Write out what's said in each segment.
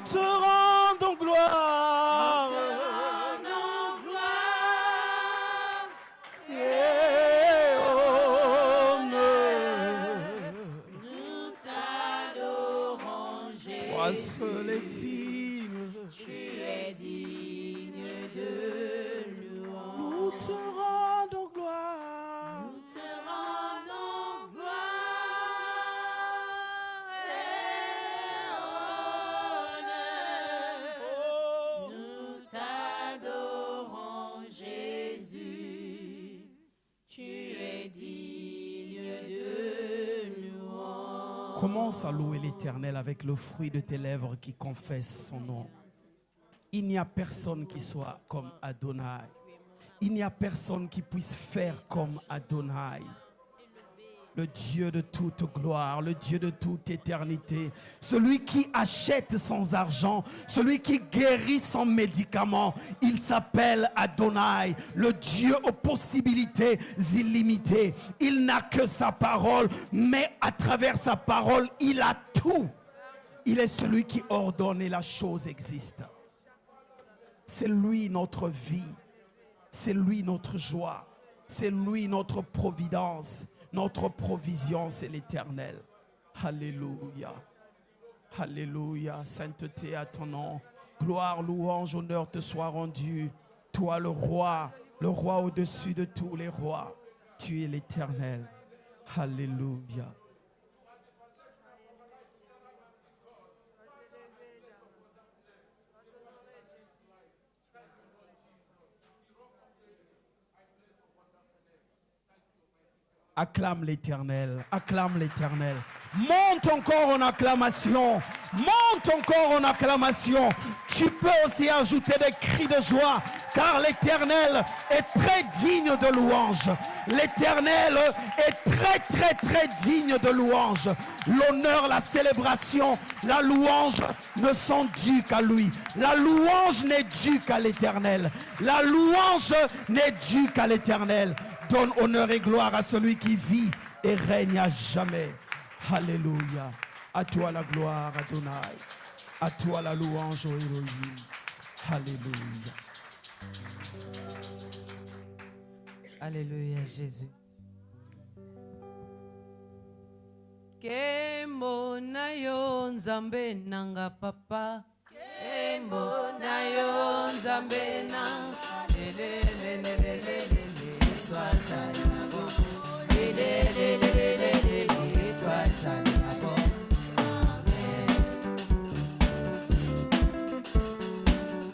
te rendons gloire. Et honneur. Nous t'adorons, Jésus. Toi seul est digne. Tu es digne de louange. Nous te rendons gloire. Nous te rendons gloire et honneur. Nous t'adorons, Jésus. Tu es digne de louange. Commence à louer l'Éternel avec le fruit de tes lèvres qui confesse son nom. Il n'y a personne qui soit comme Adonai. Il n'y a personne qui puisse faire comme Adonai. Le Dieu de toute gloire, le Dieu de toute éternité, celui qui achète sans argent, celui qui guérit sans médicaments, il s'appelle Adonai, le Dieu aux possibilités illimitées. Il n'a que sa parole, mais à travers sa parole, il a tout. Il est celui qui ordonne et la chose existe. C'est lui notre vie, c'est lui notre joie, c'est lui notre providence. Notre provision, c'est l'Éternel. Alléluia. Alléluia. Sainteté à ton nom. Gloire, louange, honneur te soit rendu. Toi le roi au-dessus de tous les rois. Tu es l'Éternel. Alléluia. Acclame l'Éternel, acclame l'Éternel. Monte encore en acclamation, monte encore en acclamation. Tu peux aussi ajouter des cris de joie, car l'Éternel est très digne de louange. L'Éternel est très digne de louange. L'honneur, la célébration, la louange ne sont dues qu'à lui. La louange n'est due qu'à l'Éternel. La louange n'est due qu'à l'Éternel. Donne honneur et gloire à celui qui vit et règne à jamais. Alléluia. À toi la gloire, Adonai. À toi la louange, ô Elohim. Alléluia. Alléluia, Jésus. Kembo na yo nzambe nanga papa. Kembo na yo nzambe nanga.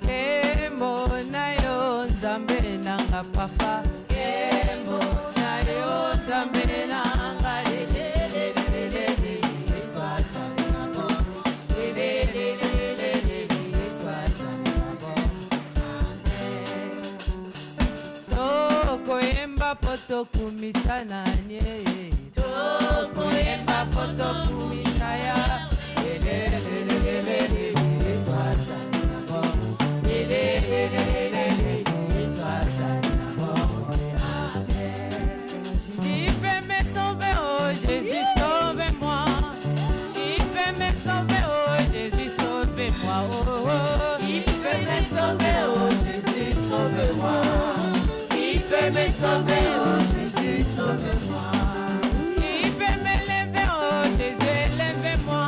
Kembo na yo nzambe nanga papa. Kembo na yo nzambe nanga. Tokoyemba poto kumisana nye. Tokoyemba poto kumisaya. Il peut me sauver, oh Jésus, sauve-moi. Il peut me sauver, oh Jésus, sauve-moi. Oh, il peut me sauver, oh Jésus, sauve-moi. Il peut me sauver, oh Jésus, sauve-moi. Il peut me lever, oh Jésus, élève-moi.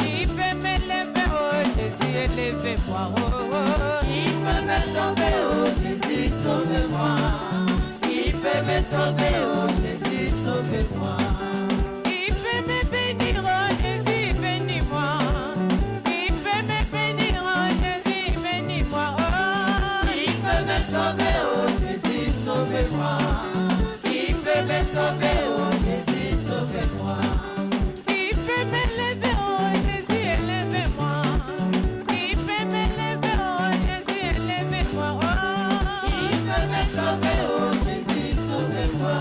Il peut me lever, oh Jésus, élève-moi. Oh, oh. Il peut me sauver, oh Jésus, sauve-moi. Il peut me sauver, oh Jésus, sauve-moi. Il peut me bénir, oh Jésus, bénis-moi. Il peut me bénir, oh Jésus, bénis-moi. Oh, il peut me sauver, oh Jésus, sauve-moi. Il peut me sauver, oh Jésus, sauve-moi. Il peut me lever, oh Jésus, élève-moi. Il peut me lever, oh Jésus, élève-moi. Oh, il peut me sauver, oh Jésus, sauve-moi.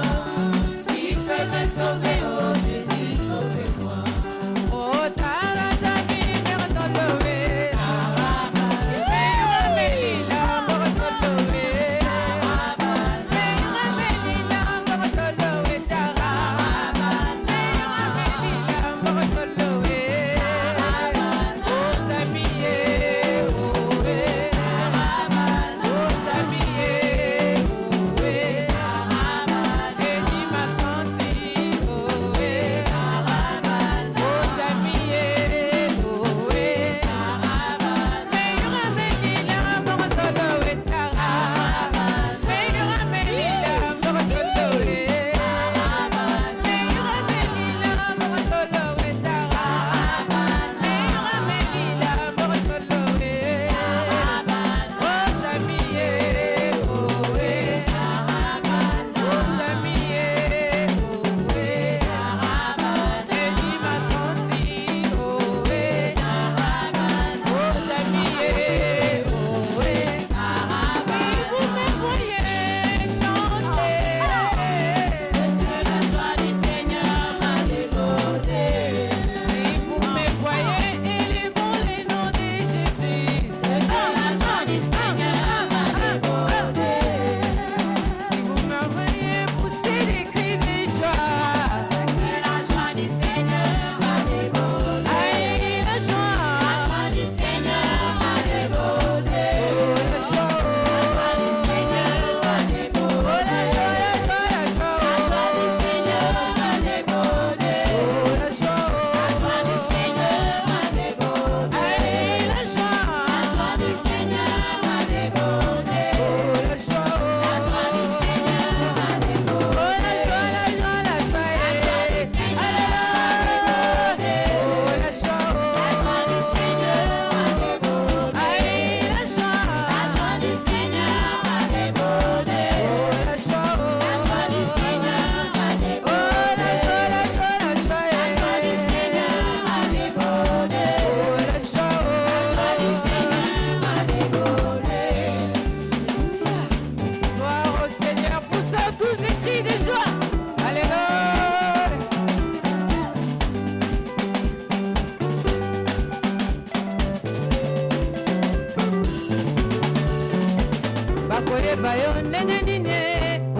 bakoyeba yo ndenge nini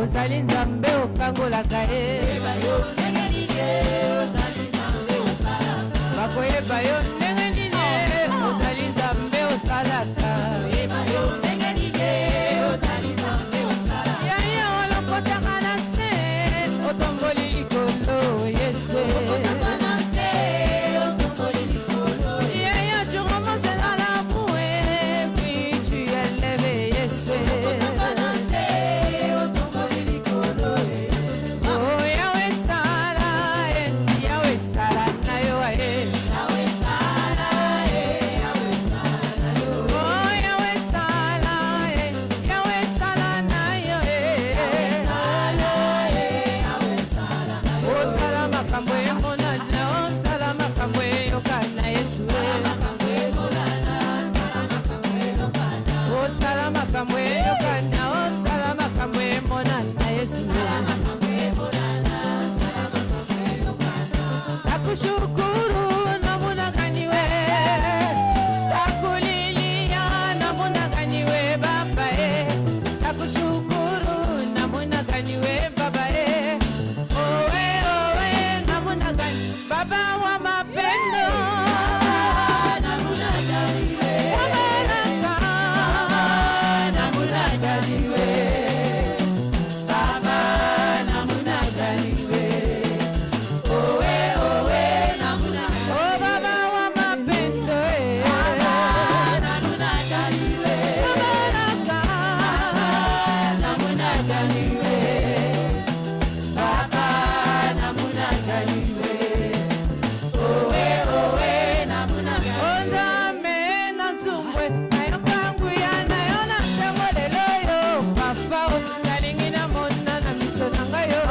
ozali nzambe okangolaka ye bakoyeba yo ndenge nini ozali nzambe osalaka yaya olokotaka na se otomboli likolo yese yaya tu ramasses dans la bouée puis tu élèves yese oh Yahweh sala na yo aye oh Yahweh sala na yo oh sala makambo emonana oh sala makambo eyokana Yesu oh sala makambo eyokana oh sala makambo emonana Yesu takushukuru namunakaniwe takulilia namunakaniwe baba takushukuru namunakaniwe baba owe namunakani baba wa mapendo namunakaniwe namunakaniwe baba namunakaniwe oh baba wa mapendo namunakaniwe namunakaniwe baba namunakaniwe onzame nanzumbwe nayokanguya nayo nasengolelo yo papa nalingi namona na miso na ngai yo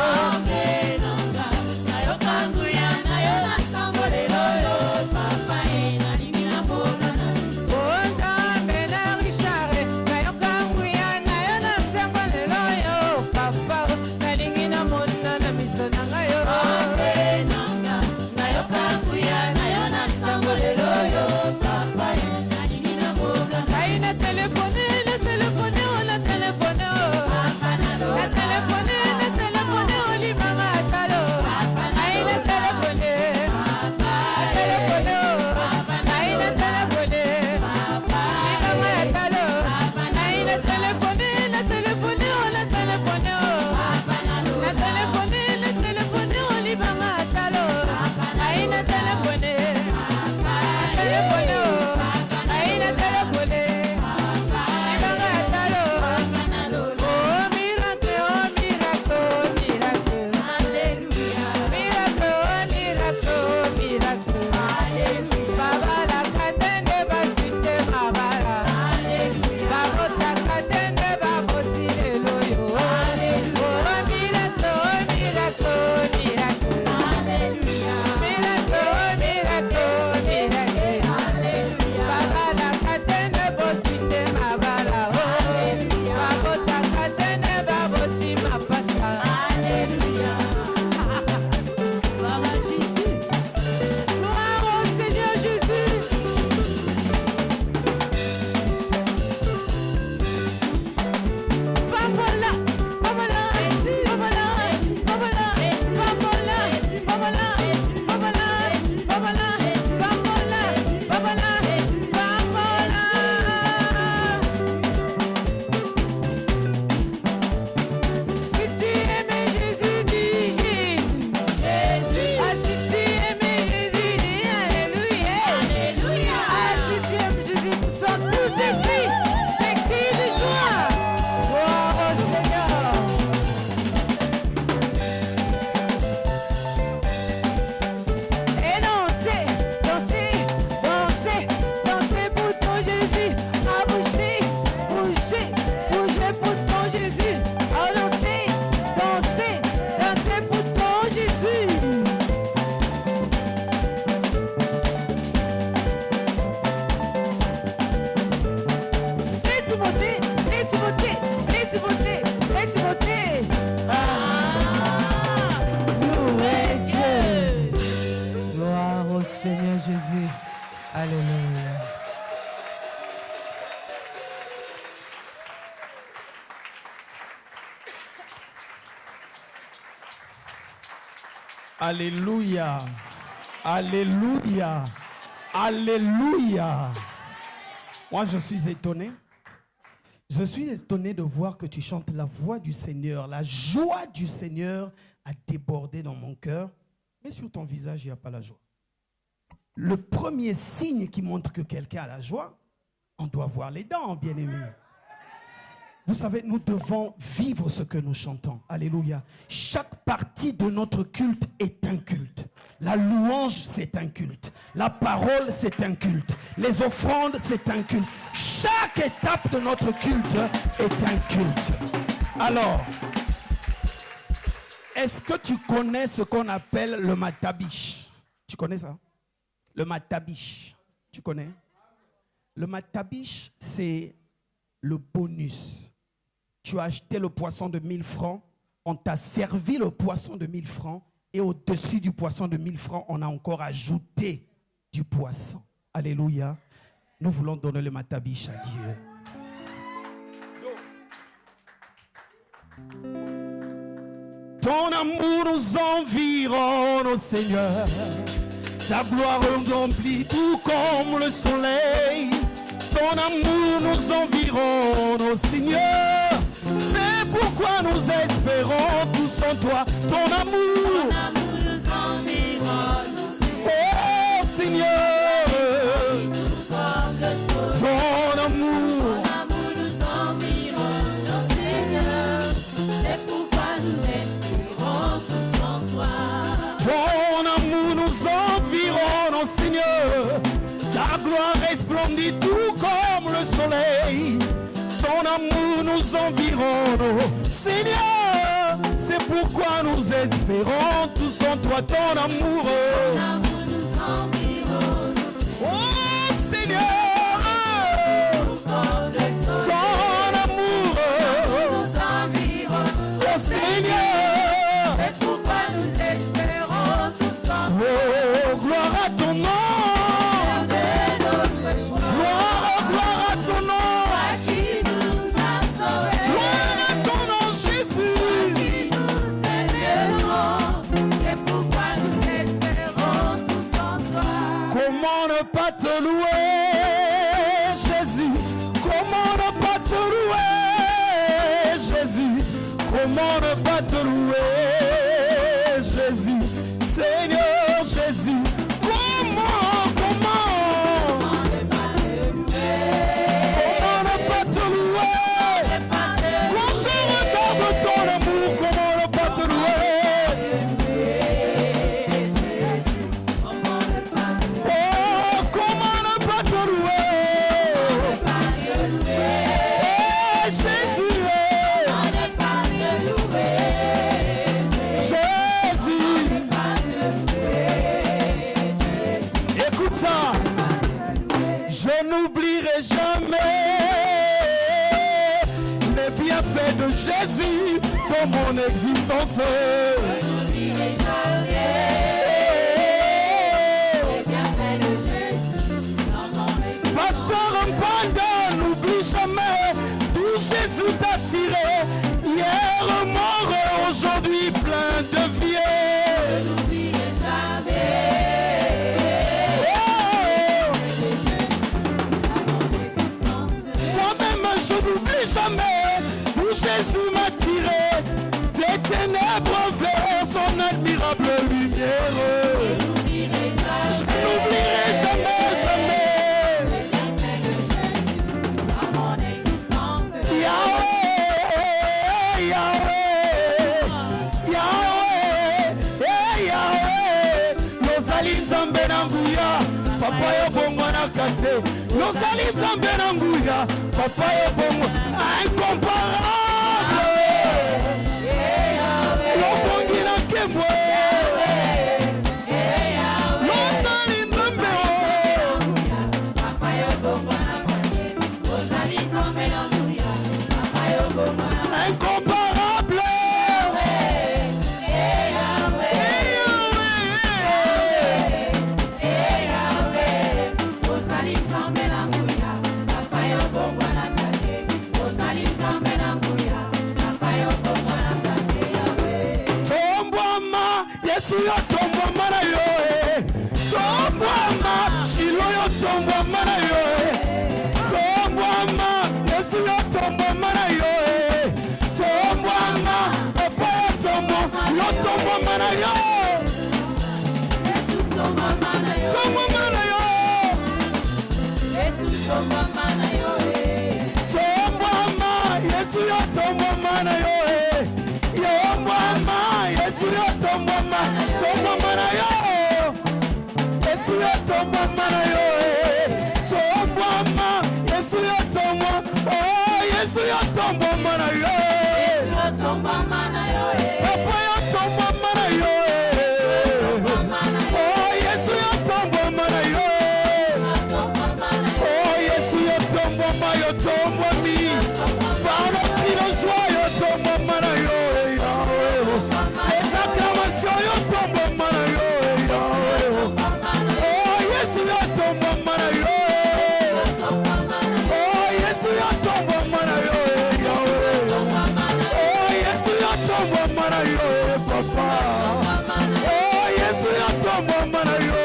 onzame na richard nayokanguya nayo nasengolelo yo papa nalingi namona na miso na ngai yo Aina telefone, na telefone, oh la telefone, oh. La telefone, oh limanga talo. Aina telefone, oh. Aina telefone, limanga talo. Aina telefone, oh la telefone, oh. La telefone, oh limanga talo. Aina telefone, oh. Aina telefone. Alléluia. Alléluia. Alléluia. Moi, je suis étonné. Je suis étonné de voir que tu chantes la voix du Seigneur. La joie du Seigneur a débordé dans mon cœur. Mais sur ton visage, il n'y a pas la joie. Le premier signe qui montre que quelqu'un a la joie, on doit voir les dents, bien-aimés. Vous savez, nous devons vivre ce que nous chantons. Alléluia. Chaque partie de notre culte est un culte. La louange, c'est un culte. La parole, c'est un culte. Les offrandes, c'est un culte. Chaque étape de notre culte est un culte. Alors, est-ce que tu connais ce qu'on appelle le matabish? Tu connais ça? Le matabish. Tu connais? Le matabish, c'est le bonus. Tu as acheté le poisson de 1000 francs, on t'a servi le poisson de 1000 francs et au-dessus du poisson de 1000 francs, on a encore ajouté du poisson. Alléluia. Nous voulons donner le matabish à Dieu. Ton amour nous environne, ô Seigneur. Ta gloire nous remplit tout comme le soleil. Ton amour nous environne, ô Seigneur. C'est pourquoi nous espérons tous en toi. Ton amour nous environne, ô Seigneur. Ton amour nous environne, ô Seigneur. C'est pourquoi nous espérons tous en toi. Ton amour nous environne, ô Seigneur. Ta gloire resplendit tout comme le soleil. Ton amour nous environne, oh Seigneur. C'est pourquoi nous espérons tous en toi. Ton amour nous environne, oh Seigneur. Ton amour nous environne, oh Seigneur. c'est pourquoi nous espérons tous en toi. Oh, gloire à ton nom. Pas te louer, Jésus. Comment ne pas te louer, Jésus? Comment ne pas te louer, Jésus? Seigneur Jésus, comment ne pas te louer? Quand je regarde ton amour, comment ne pas te louer? De Jésus dans mon existence. Pasteur Mpanda, n'oublie jamais d'où Jésus t'a tiré. Hier mort, aujourd'hui plein de vie. Moi-même je n'oublie jamais. Jésus m'a tiré des ténèbres vers son admirable lumière. Je n'oublierai jamais, jamais. Yahweh, Yahweh, Yahweh, Yahweh. Nozali nzambe na nguya, papa yo bongo na kate. Nozali nzambe na nguya, papa yo bongo incomparable. Incomparable. Nzambe na nguya, yotombwama na yo tombwama Yesu yotombwama na yo tombwama papa yotombwama na yo Yesu tombwama na yo tombwama na yo Yesu tombwama na yo tombwama Yesu yotombwama na yo yombwama Yesu yotombwama tombwama na yo Yesu yotombwama na yo tombwama Yesu yotombwama oh Yesu yotombwama na yo Yesu tombwama na yo papa yotombwama na yo oh Yesu yotombwama na yo oh Yesu yotombwama yotombwami pardon qui le joie yotombwama na yo les acclamations yotombwama na yo oh Yesu yotombwama na yo oh Yesu yotombwama na yo oh Yesu yotombwama na yo papa oh Yesu yotombwama na yo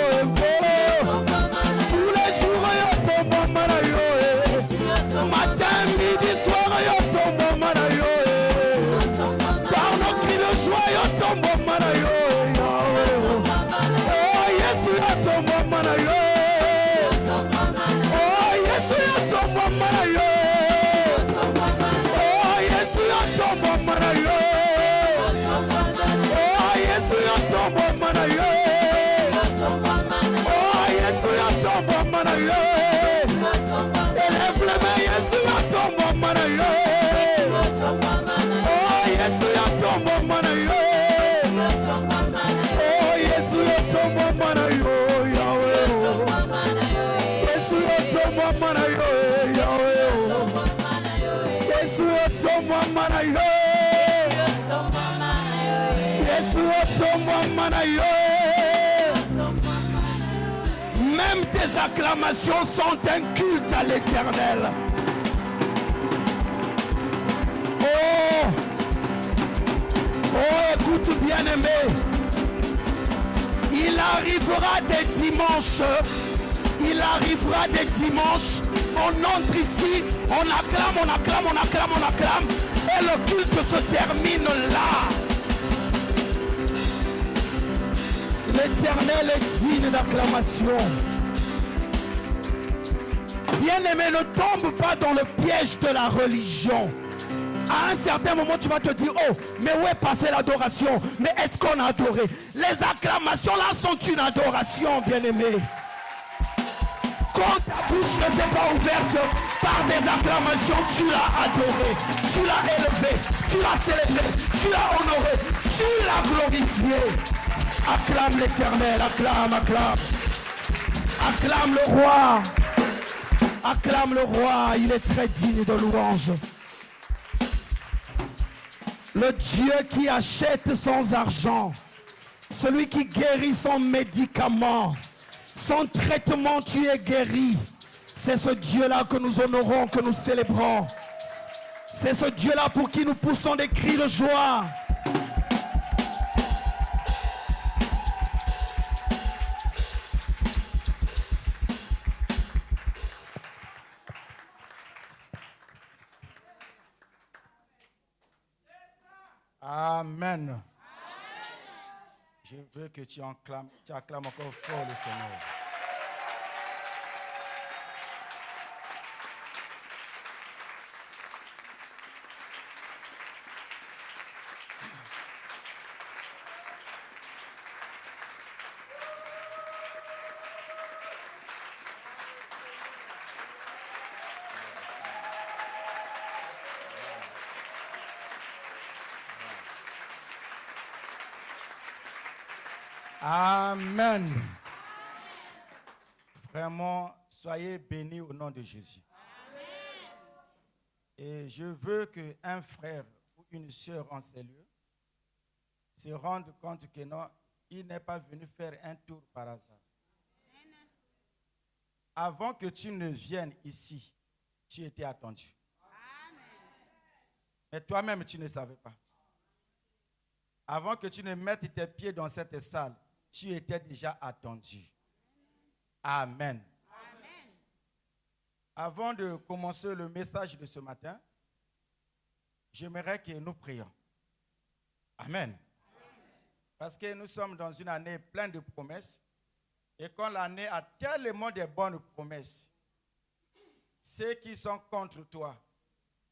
tous les jours yotombwama na yo matin midi soir yotombwama na yo par nos cris de joie yotombwama na yo oh Yesu yotombwama na yo oh Yesu yotombwama na yo oh Yesu yotombwama na yo oh Yesu yotombwama na yo oh Yesu yotombwama na yo élève les mains Yesu yotombwama na yo oh Yesu yotombwama na yo oh Yesu yotombwama na yo Yahweh Yesu yotombwama na yo Yahweh Yesu yotombwama na yo Yesu yotombwama na yo même tes acclamations sont un culte à l'Éternel. Oh, écoute bien-aimé, il arrivera des dimanches, on entre ici, on acclame, et le culte se termine là. L'Éternel est digne d'acclamation. Bien-aimé, ne tombe pas dans le piège de la religion. À un certain moment, tu vas te dire, oh, mais où est passée l'adoration? Mais est-ce qu'on a adoré? Les acclamations là sont une adoration, bien-aimé. Quand ta bouche ne s'est pas ouverte par des acclamations, tu l'as adoré, tu l'as élevé, tu l'as célébré, tu l'as honoré, tu l'as glorifié. Acclame l'Éternel, acclame. Acclame le roi. Acclame le roi, il est très digne de louange. Le Dieu qui achète sans argent, celui qui guérit sans médicament, sans traitement tu es guéri. C'est ce Dieu-là que nous honorons, que nous célébrons. C'est ce Dieu-là pour qui nous poussons des cris de joie. Amen. Je veux que tu acclames encore fort le Seigneur. Amen. Vraiment, soyez bénis au nom de Jésus. Amen. Et je veux qu'un frère ou une sœur en ces lieux se rende compte que non, il n'est pas venu faire un tour par hasard. Amen. Avant que tu ne viennes ici, tu étais attendu. Amen. Mais toi-même, tu ne savais pas. Avant que tu ne mettes tes pieds dans cette salle, tu étais déjà attendu. Amen. Amen. Avant de commencer le message de ce matin, j'aimerais que nous prions. Amen. Parce que nous sommes dans une année pleine de promesses. Et quand l'année a tellement de bonnes promesses, ceux qui sont contre toi,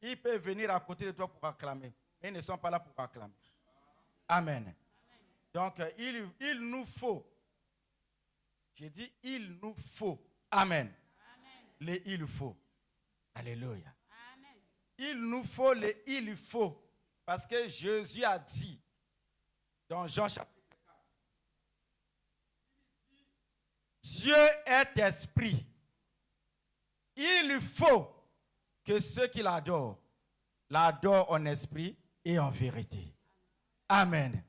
ils peuvent venir à côté de toi pour acclamer. Mais ils ne sont pas là pour acclamer. Amen. Donc, il nous faut. J'ai dit, il nous faut. Amen. Les il faut. Alléluia. Amen. Il nous faut les il faut. Parce que Jésus a dit dans Jean chapitre 4, Dieu est esprit. Il faut que ceux qui l'adorent en esprit et en vérité. Amen.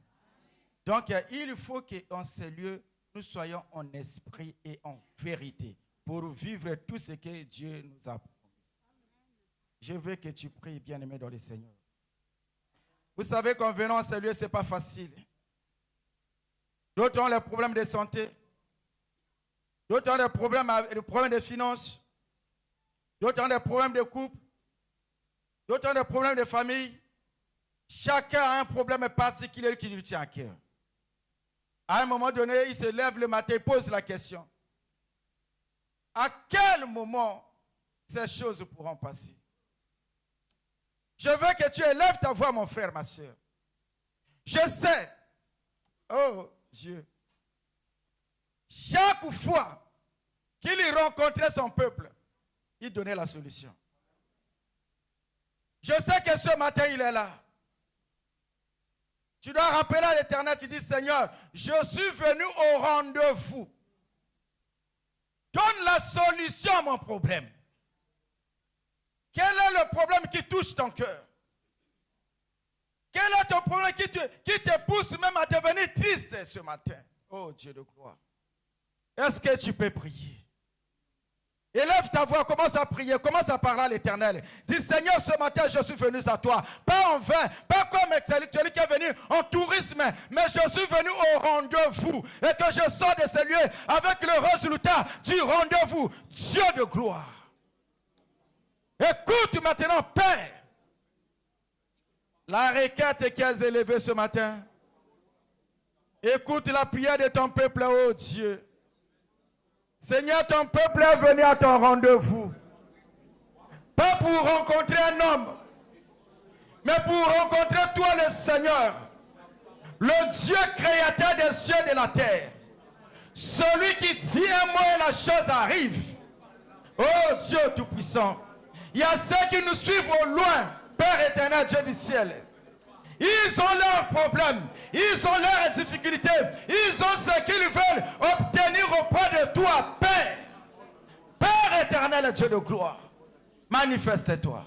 Donc, il faut qu'en ces lieux, nous soyons en esprit et en vérité pour vivre tout ce que Dieu nous a promis. Je veux que tu pries, bien-aimé dans le Seigneur. Vous savez qu'en venant à ces lieux, ce n'est pas facile. D'autres ont des problèmes de santé. D'autres ont des problèmes de finances. D'autres ont des problèmes de couple. D'autres ont des problèmes de famille. Chacun a un problème particulier qui lui tient à cœur. À un moment donné, il se lève le matin et pose la question. À quel moment ces choses pourront passer? Je veux que tu élèves ta voix, mon frère, ma soeur. Je sais, oh Dieu, chaque fois qu'il rencontrait son peuple, il donnait la solution. Je sais que ce matin, il est là. Tu dois rappeler à l'Éternel, tu dis, Seigneur, je suis venu au rendez-vous. Donne la solution à mon problème. Quel est le problème qui touche ton cœur? Quel est ton problème qui te pousse même à devenir triste ce matin? Oh Dieu de gloire. Est-ce que tu peux prier? Élève ta voix, commence à prier, commence à parler à l'Éternel. Dis, Seigneur, ce matin, je suis venu à toi. Pas en vain, pas comme celui qui est venu en tourisme, mais je suis venu au rendez-vous. Et que je sors de ce lieu avec le résultat du rendez-vous. Dieu de gloire. Écoute maintenant, Père, la requête qui a élevée ce matin. Écoute la prière de ton peuple, oh Dieu. Seigneur, ton peuple est venu à ton rendez-vous. Pas pour rencontrer un homme, mais pour rencontrer toi le Seigneur, le Dieu créateur des cieux et de la terre. Celui qui dit un mot et la chose arrive. Oh Dieu Tout-Puissant. Il y a ceux qui nous suivent au loin, Père éternel, Dieu du ciel. Ils ont leurs problèmes, ils ont leurs difficultés, ils ont ce qu'ils veulent obtenir auprès de toi, Père. Père éternel, Dieu de gloire, manifeste-toi.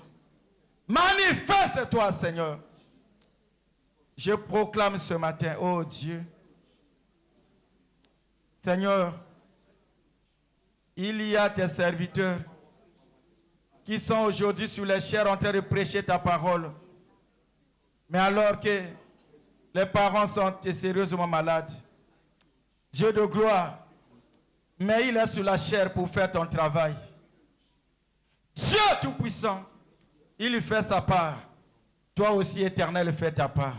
Manifeste-toi, Seigneur. Je proclame ce matin, oh Dieu, Seigneur, il y a tes serviteurs qui sont aujourd'hui sur les chairs en train de prêcher ta parole. Mais alors que les parents sont sérieusement malades, Dieu de gloire, mais il est sur la chair pour faire ton travail. Dieu Tout-Puissant, il fait sa part. Toi aussi, Éternel, fais ta part.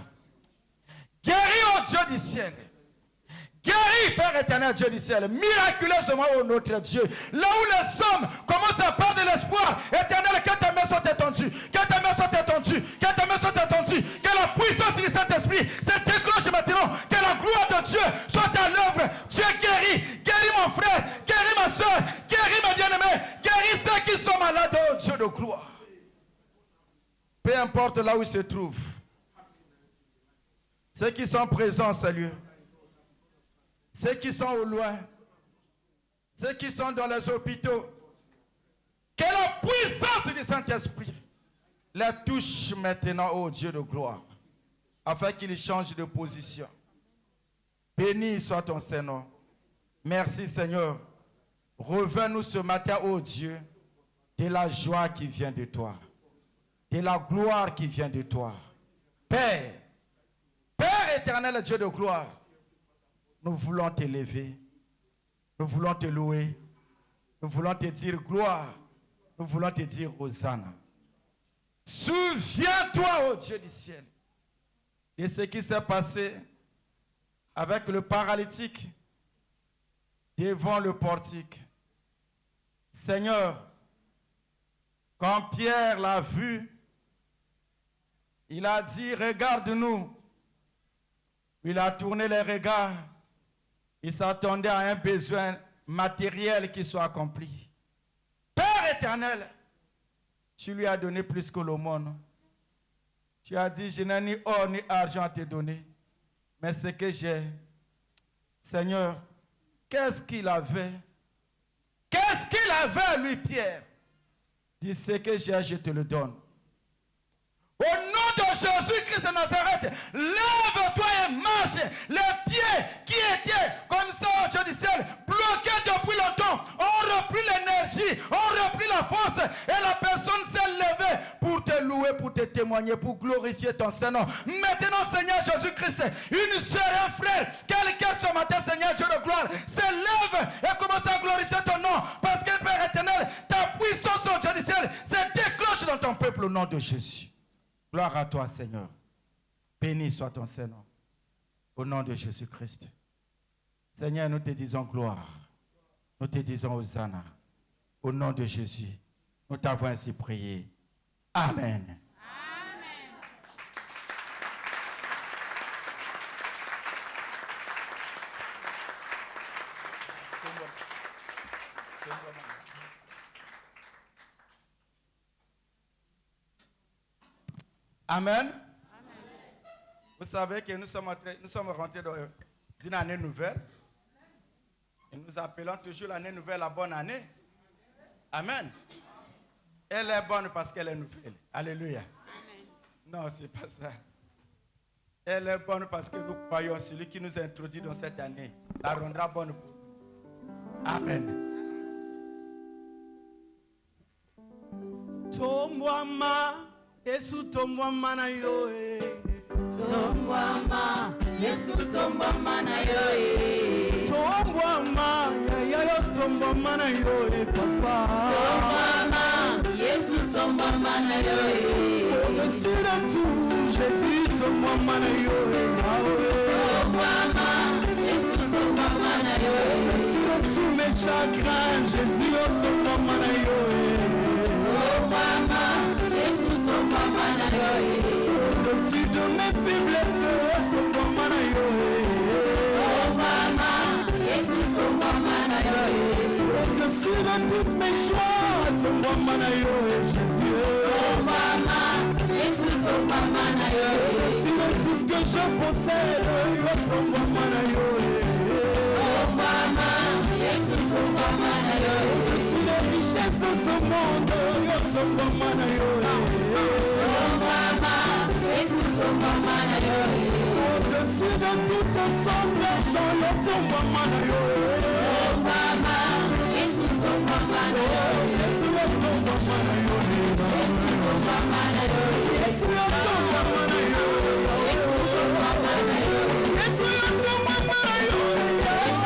Guéris, oh Dieu du ciel. Guéris, Père éternel, Dieu du ciel, miraculeusement, oh notre Dieu. Là où les hommes commencent à perdre de l'espoir, éternel, que tes mains soient étendues, que tes mains soient étendues, que tes mains soient étendues, que la puissance du Saint-Esprit se déclenche maintenant, que la gloire de Dieu soit à l'œuvre. Dieu guérit, guéris mon frère, guéris ma soeur, guéris ma bien-aimée, guéris ceux qui sont malades, oh Dieu de gloire. Peu importe là où ils se trouvent, ceux qui sont présents en ce lieu, ceux qui sont au loin, ceux qui sont dans les hôpitaux, que la puissance du Saint-Esprit les touche maintenant, ô Dieu de gloire, afin qu'ils changent de position. Béni soit ton Seigneur. Merci Seigneur. Reviens-nous ce matin, ô Dieu, de la joie qui vient de toi, de la gloire qui vient de toi. Père, Père éternel, Dieu de gloire, nous voulons t'élever, nous voulons te louer, nous voulons te dire gloire, nous voulons te dire Hosanna. Souviens-toi, ô Dieu du ciel, de ce qui s'est passé avec le paralytique devant le portique. Seigneur, quand Pierre l'a vu, il a dit, regarde-nous. Il a tourné les regards. Il s'attendait à un besoin matériel qui soit accompli. Père éternel, tu lui as donné plus que l'aumône. Tu as dit, je n'ai ni or ni argent à te donner, mais ce que j'ai. Seigneur, qu'est-ce qu'il avait? Qu'est-ce qu'il avait, lui, Pierre? Dis, ce que j'ai, je te le donne. Au nom de Jésus-Christ de Nazareth, lève-toi et marche. Les pieds qui étaient comme ça au Dieu du ciel, bloqués depuis longtemps, ont repris l'énergie, ont repris la force, et la personne s'est levée pour te louer, pour te témoigner, pour glorifier ton Saint-Nom. Maintenant, Seigneur Jésus-Christ, une soeur et un frère, quelqu'un ce matin, Seigneur Dieu de gloire, se lève et commence à glorifier ton nom, parce que Père éternel, ta puissance au Dieu du ciel se déclenche dans ton peuple au nom de Jésus. Gloire à toi, Seigneur. Béni soit ton Saint-Nom. Au nom de Jésus-Christ. Seigneur, nous te disons gloire. Nous te disons Hosanna. Au nom de Jésus. Nous t'avons ainsi prié. Amen. Amen. Amen. Vous savez que nous sommes rentrés dans une année nouvelle. Et nous appelons toujours l'année nouvelle la bonne année. Amen. Elle est bonne parce qu'elle est nouvelle. Alléluia. Amen. Non, c'est pas ça. Elle est bonne parce que nous croyons celui qui nous a introduits dans cette année la rendra bonne pour nous. Amen. Tomwama Yesu tomwama na yo Tomwama Yesu tomwama na yo Tomwama ya yo tomwama na yo papa Tomwama Yesu tomwama na yo Au-dessus de tout Jésus tomwama na yo Tomwama Yesu tomwama na yo Au-dessus de tous mes chagrins Jésus tomwama na yo Tomwama Yesu tomwama na yo Au-dessus de mes faiblesses tomwama na yo Tomwama Yesu tomwama na yo Au-dessus de toutes mes choix tomwama na yo Jésus Tomwama Yesu tomwama na yo Au-dessus de tout ce que je possède tomwama na yo Tomwama Yesu tomwama na yo Au-dessus des richesses de ce monde tomwama na yo Tomwama Yesu tomwama na yo Au-dessus de toute somme d'argent tomwama na yo Tomwama Yesu tomwama na yo Yesu tomwama na yo tomwama na yo Yesu tomwama na yo Yesu tomwama na yo Yesu tomwama na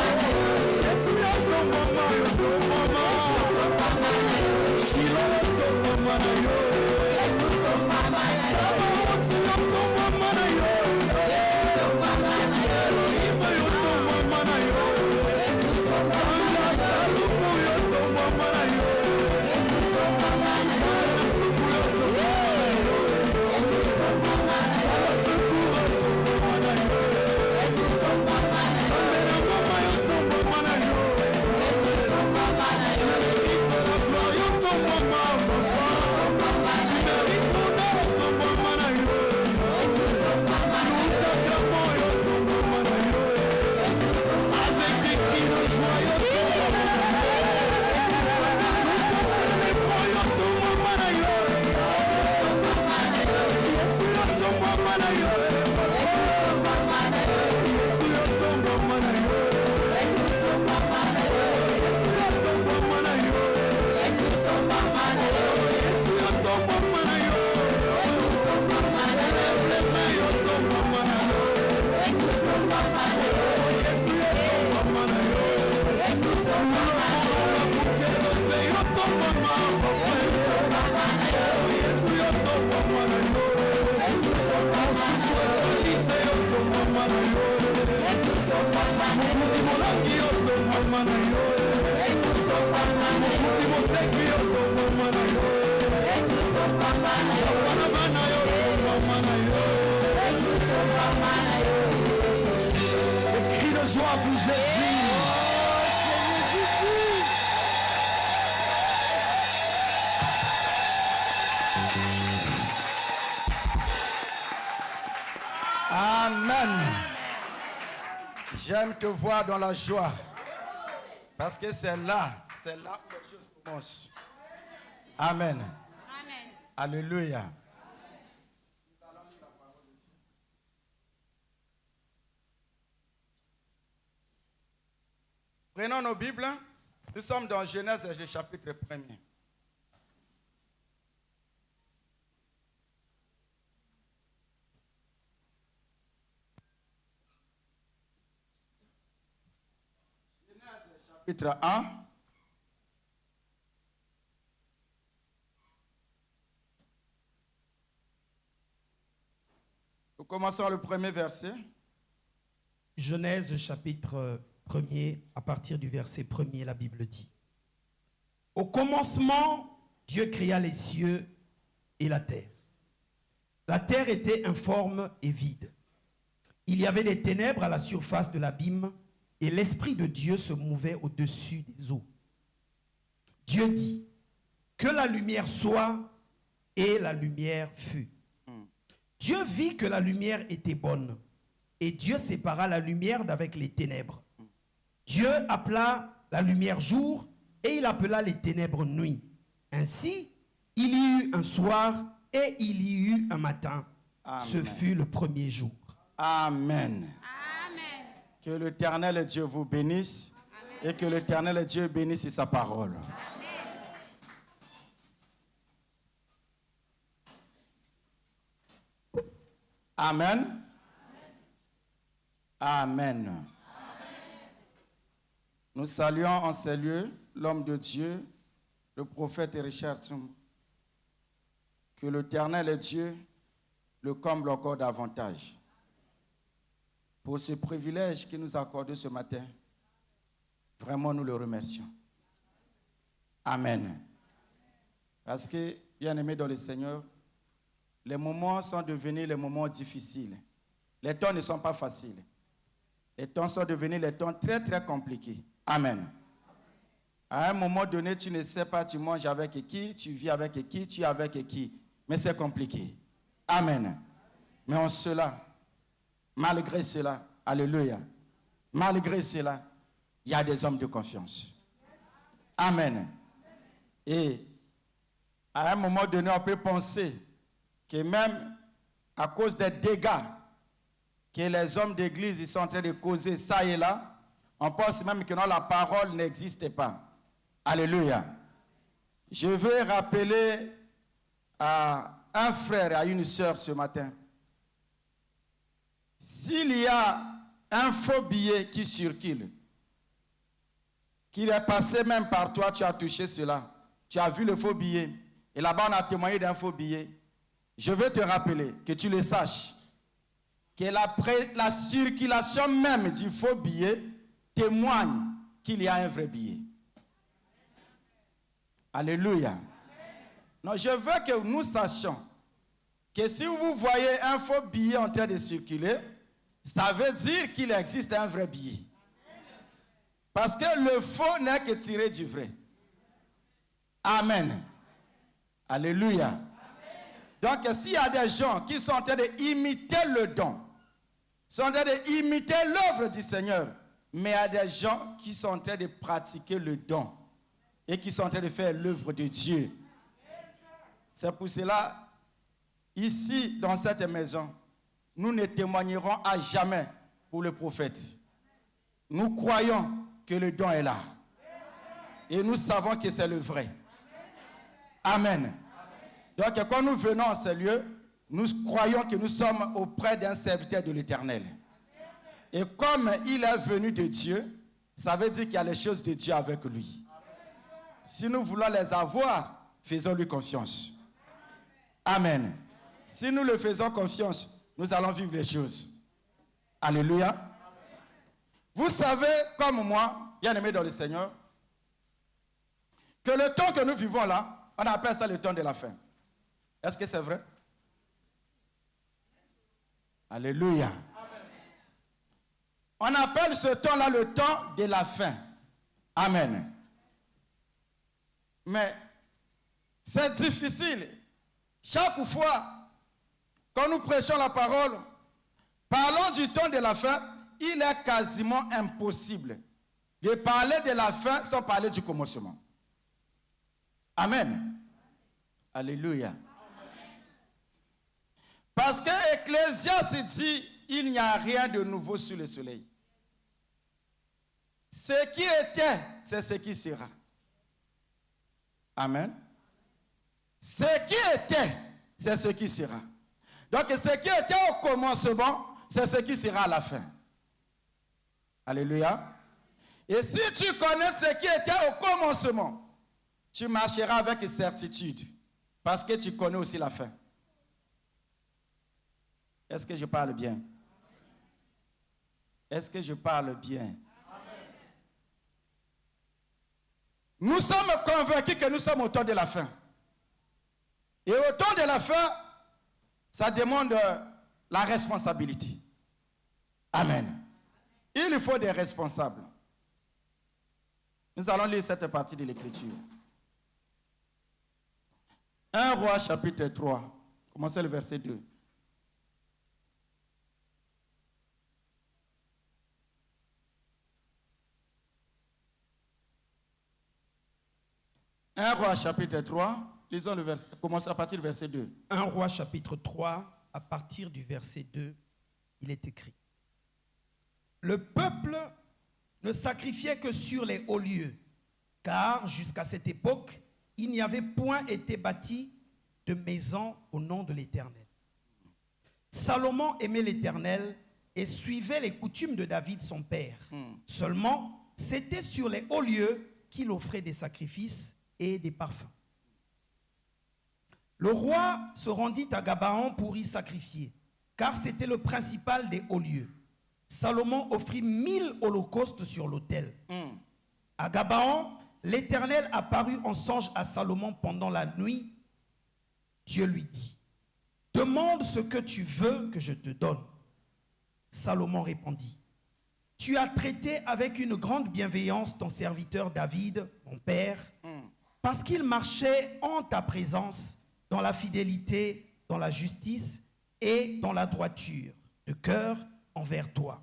yo Yesu tomwama yo tomwama Shilo tomwama na yo Yesu tomwama na yo Sabaoth tomwama na yo tomwama na yo Ibo tomwama na yo Sanga salumu tomwama na yo tomwama na yo Suku tomwama na yo tomwama na yo Suku tomwama na yo tomwama na yo Sambera mama yo tomwama na yo tomwama na yo Ito la gloire yo tomwama bosa Tu mérites l'honneur tomwama na yo Luta kamo yo tomwama na yo Avec des cris de joie yo tomwama na yo Luta célébro yo tomwama na yo Yesu yo tomwama na yo Yesu yo tomwama na yo Yesu yo tomwama na yo Yesu yo tomwama na yo Yesu yo tomwama na yo Yesu yo tomwama na yo Yesu yo tomwama na yo Yesu yo tomwama na yo Yesu yo tomwama na yo Yesu yo tomwama na yo Cri de joie pour Jésus. Amen. J'aime te voir dans la joie. Parce que c'est là où les choses commencent. Amen. Amen. Alléluia. Prenons nos Bibles. Nous sommes dans Genèse, le chapitre 1er. Genèse, chapitre 1. Nous commençons le premier verset. Genèse chapitre 1er, à partir du verset 1er, la Bible dit: Au commencement, Dieu créa les cieux et la terre. La terre était informe et vide. Il y avait des ténèbres à la surface de l'abîme et l'Esprit de Dieu se mouvait au-dessus des eaux. Dieu dit: Que la lumière soit, et la lumière fut. Dieu vit que la lumière était bonne, et Dieu sépara la lumière d'avec les ténèbres. Dieu appela la lumière jour, et il appela les ténèbres nuit. Ainsi, il y eut un soir, et il y eut un matin. Amen. Ce fut le premier jour. Amen. Amen. Que l'Éternel Dieu vous bénisse. Amen. Et que l'Éternel Dieu bénisse sa parole. Amen. Amen. Amen. Nous saluons en ces lieux l'homme de Dieu, le prophète Richard Tsum. Que l'Éternel Dieu le comble encore davantage. Pour ce privilège qu'il nous a accordé ce matin, vraiment nous le remercions. Amen. Parce que, bien-aimés dans le Seigneur, les moments sont devenus les moments difficiles. Les temps ne sont pas faciles. Les temps sont devenus les temps très, très compliqués. Amen. À un moment donné, tu ne sais pas, tu manges avec qui, tu vis avec qui, tu es avec qui. Mais c'est compliqué. Amen. Mais en cela, malgré cela, alléluia, malgré cela, il y a des hommes de confiance. Amen. Et à un moment donné, on peut penser que même à cause des dégâts que les hommes d'église ils sont en train de causer ça et là, on pense même que non, la parole n'existe pas. Alléluia. Je veux rappeler à un frère et à une sœur ce matin, s'il y a un faux billet qui circule, qu'il est passé même par toi, tu as touché cela, tu as vu le faux billet, et là-bas on a témoigné d'un faux billet, je veux te rappeler, que tu le saches, que la circulation même du faux billet témoigne qu'il y a un vrai billet. Alléluia. Non, je veux que nous sachions que si vous voyez un faux billet en train de circuler, ça veut dire qu'il existe un vrai billet. Parce que le faux n'est que tiré du vrai. Amen. Alléluia. Donc, s'il y a des gens qui sont en train d'imiter le don, sont en train d'imiter l'œuvre du Seigneur, mais il y a des gens qui sont en train de pratiquer le don et qui sont en train de faire l'œuvre de Dieu. C'est pour cela, ici, dans cette maison, nous ne témoignerons à jamais pour le prophète. Nous croyons que le don est là. Et nous savons que c'est le vrai. Amen. Donc, quand nous venons en ces lieux, nous croyons que nous sommes auprès d'un serviteur de l'Éternel. Et comme il est venu de Dieu, ça veut dire qu'il y a les choses de Dieu avec lui. si nous voulons les avoir, faisons-lui confiance. Amen. Si nous le faisons confiance, nous allons vivre les choses. Alléluia. Vous savez, comme moi, bien-aimé dans le Seigneur, que le temps que nous vivons là, on appelle ça le temps de la fin. Est-ce que c'est vrai? Alléluia. On appelle ce temps-là le temps de la fin. Amen. Mais c'est difficile. Chaque fois, quand nous prêchons la parole, parlons du temps de la fin, il est quasiment impossible de parler de la fin sans parler du commencement. Amen. Alléluia. Parce que Ecclésiaste dit, il n'y a rien de nouveau sous le soleil. Ce qui était, c'est ce qui sera. Amen. Ce qui était, c'est ce qui sera. Donc ce qui était au commencement, c'est ce qui sera à la fin. Alléluia. Et si tu connais ce qui était au commencement, tu marcheras avec certitude. Parce que tu connais aussi la fin. Est-ce que je parle bien? Est-ce que je parle bien? Nous sommes convaincus que nous sommes au temps de la fin. Et au temps de la fin, ça demande la responsabilité. Amen. Il faut des responsables. Nous allons lire cette partie de l'Écriture. 1 Roi chapitre 3. Commencez le verset 2. Un Roi chapitre 3, lisons le verset, commençons à partir du verset 2. 1 Roi chapitre 3, à partir du verset 2, il est écrit. Le peuple ne sacrifiait que sur les hauts lieux, car jusqu'à cette époque, il n'y avait point été bâti de maison au nom de l'Éternel. Salomon aimait l'Éternel et suivait les coutumes de David son père. Seulement, c'était sur les hauts lieux qu'il offrait des sacrifices et des parfums. Le roi se rendit à Gabaon pour y sacrifier, car c'était le principal des hauts lieux. Salomon offrit 1000 holocaustes sur l'autel. À Gabaon, l'Éternel apparut en songe à Salomon pendant la nuit. Dieu lui dit, « Demande ce que tu veux que je te donne. » Salomon répondit, « Tu as traité avec une grande bienveillance ton serviteur David, mon père, parce qu'il marchait en ta présence dans la fidélité, dans la justice et dans la droiture de cœur envers toi.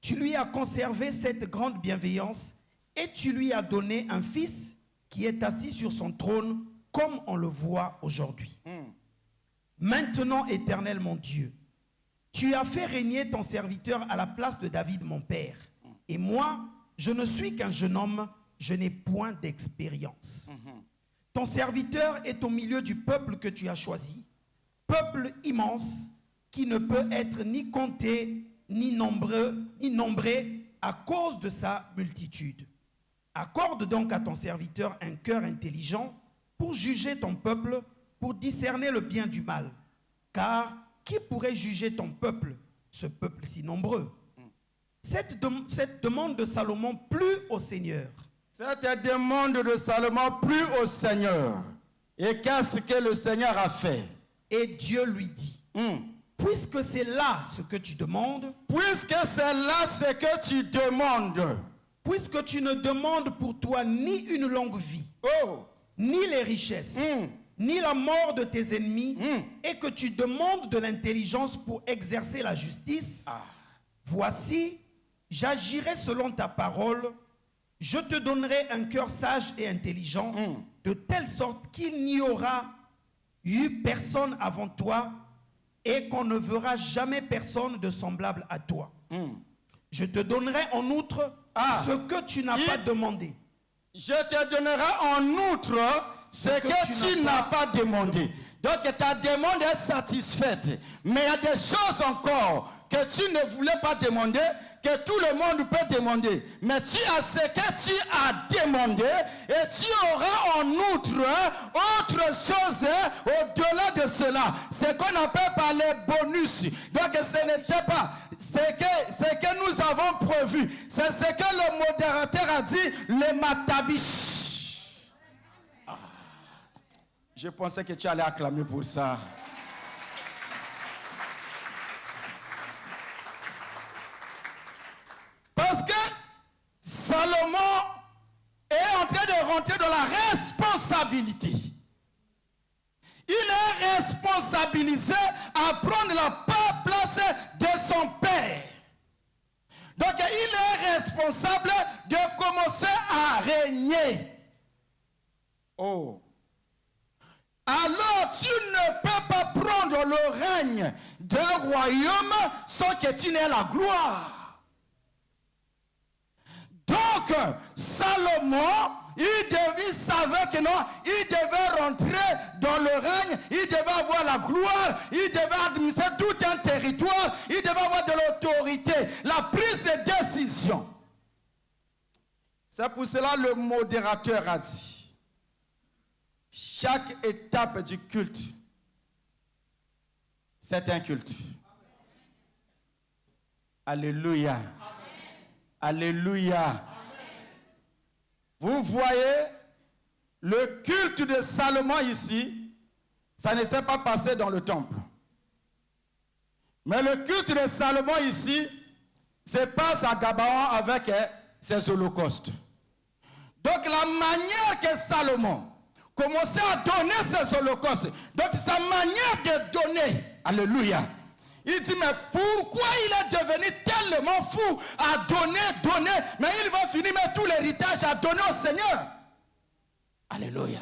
Tu lui as conservé cette grande bienveillance et tu lui as donné un fils qui est assis sur son trône comme on le voit aujourd'hui. Maintenant, Éternel mon Dieu, tu as fait régner ton serviteur à la place de David mon père. Et moi, je ne suis qu'un jeune homme, je n'ai point d'expérience. Ton serviteur est au milieu du peuple que tu as choisi, peuple immense qui ne peut être ni compté, ni nombré à cause de sa multitude. Accorde donc à ton serviteur un cœur intelligent pour juger ton peuple, pour discerner le bien du mal. Car qui pourrait juger ton peuple, ce peuple si nombreux? Cette demande de Salomon plut au Seigneur. Cette demande de Salomon plut au Seigneur. Et qu'est-ce que le Seigneur a fait? Et Dieu lui dit, puisque c'est là ce que tu demandes, puisque c'est là ce que tu demandes, puisque tu ne demandes pour toi ni une longue vie, ni les richesses, ni la mort de tes ennemis, et que tu demandes de l'intelligence pour exercer la justice, voici, j'agirai selon ta parole, je te donnerai un cœur sage et intelligent, de telle sorte qu'il n'y aura eu personne avant toi et qu'on ne verra jamais personne de semblable à toi. Je te donnerai en outre ce que tu n'as pas demandé. Je te donnerai en outre ce que tu n'as pas demandé. Donc ta demande est satisfaite. Mais il y a des choses encore que tu ne voulais pas demander, que tout le monde peut demander. Mais tu as ce que tu as demandé. demander et tu auras en outre autre chose au-delà de cela. C'est qu'on appelle par les bonus. Donc ce n'était pas ce que nous avons prévu. C'est ce que le modérateur a dit, les matabish. Je pensais que tu allais acclamer pour ça. Parce que Salomon est en train de rentrer dans la responsabilité. Il est responsabilisé à prendre la place de son père. Donc il est responsable de commencer à régner. Oh. Alors tu ne peux pas prendre le règne d'un royaume sans que tu n'aies la gloire. Donc, Salomon, il savait que non, il devait rentrer dans le règne, il devait avoir la gloire, il devait administrer tout un territoire, il devait avoir de l'autorité, la prise de décision. C'est pour cela le modérateur a dit, chaque étape du culte, c'est un culte. Alléluia. Alléluia. Amen. Vous voyez, le culte de Salomon ici, ça ne s'est pas passé dans le temple. Mais le culte de Salomon ici, se passe à Gabaon avec ses holocaustes. Donc la manière que Salomon commençait à donner ses holocaustes, donc sa manière de donner, alléluia. Il dit, mais pourquoi il est devenu tellement fou à donner, mais il va finir mettre tout l'héritage à donner au Seigneur. Alléluia.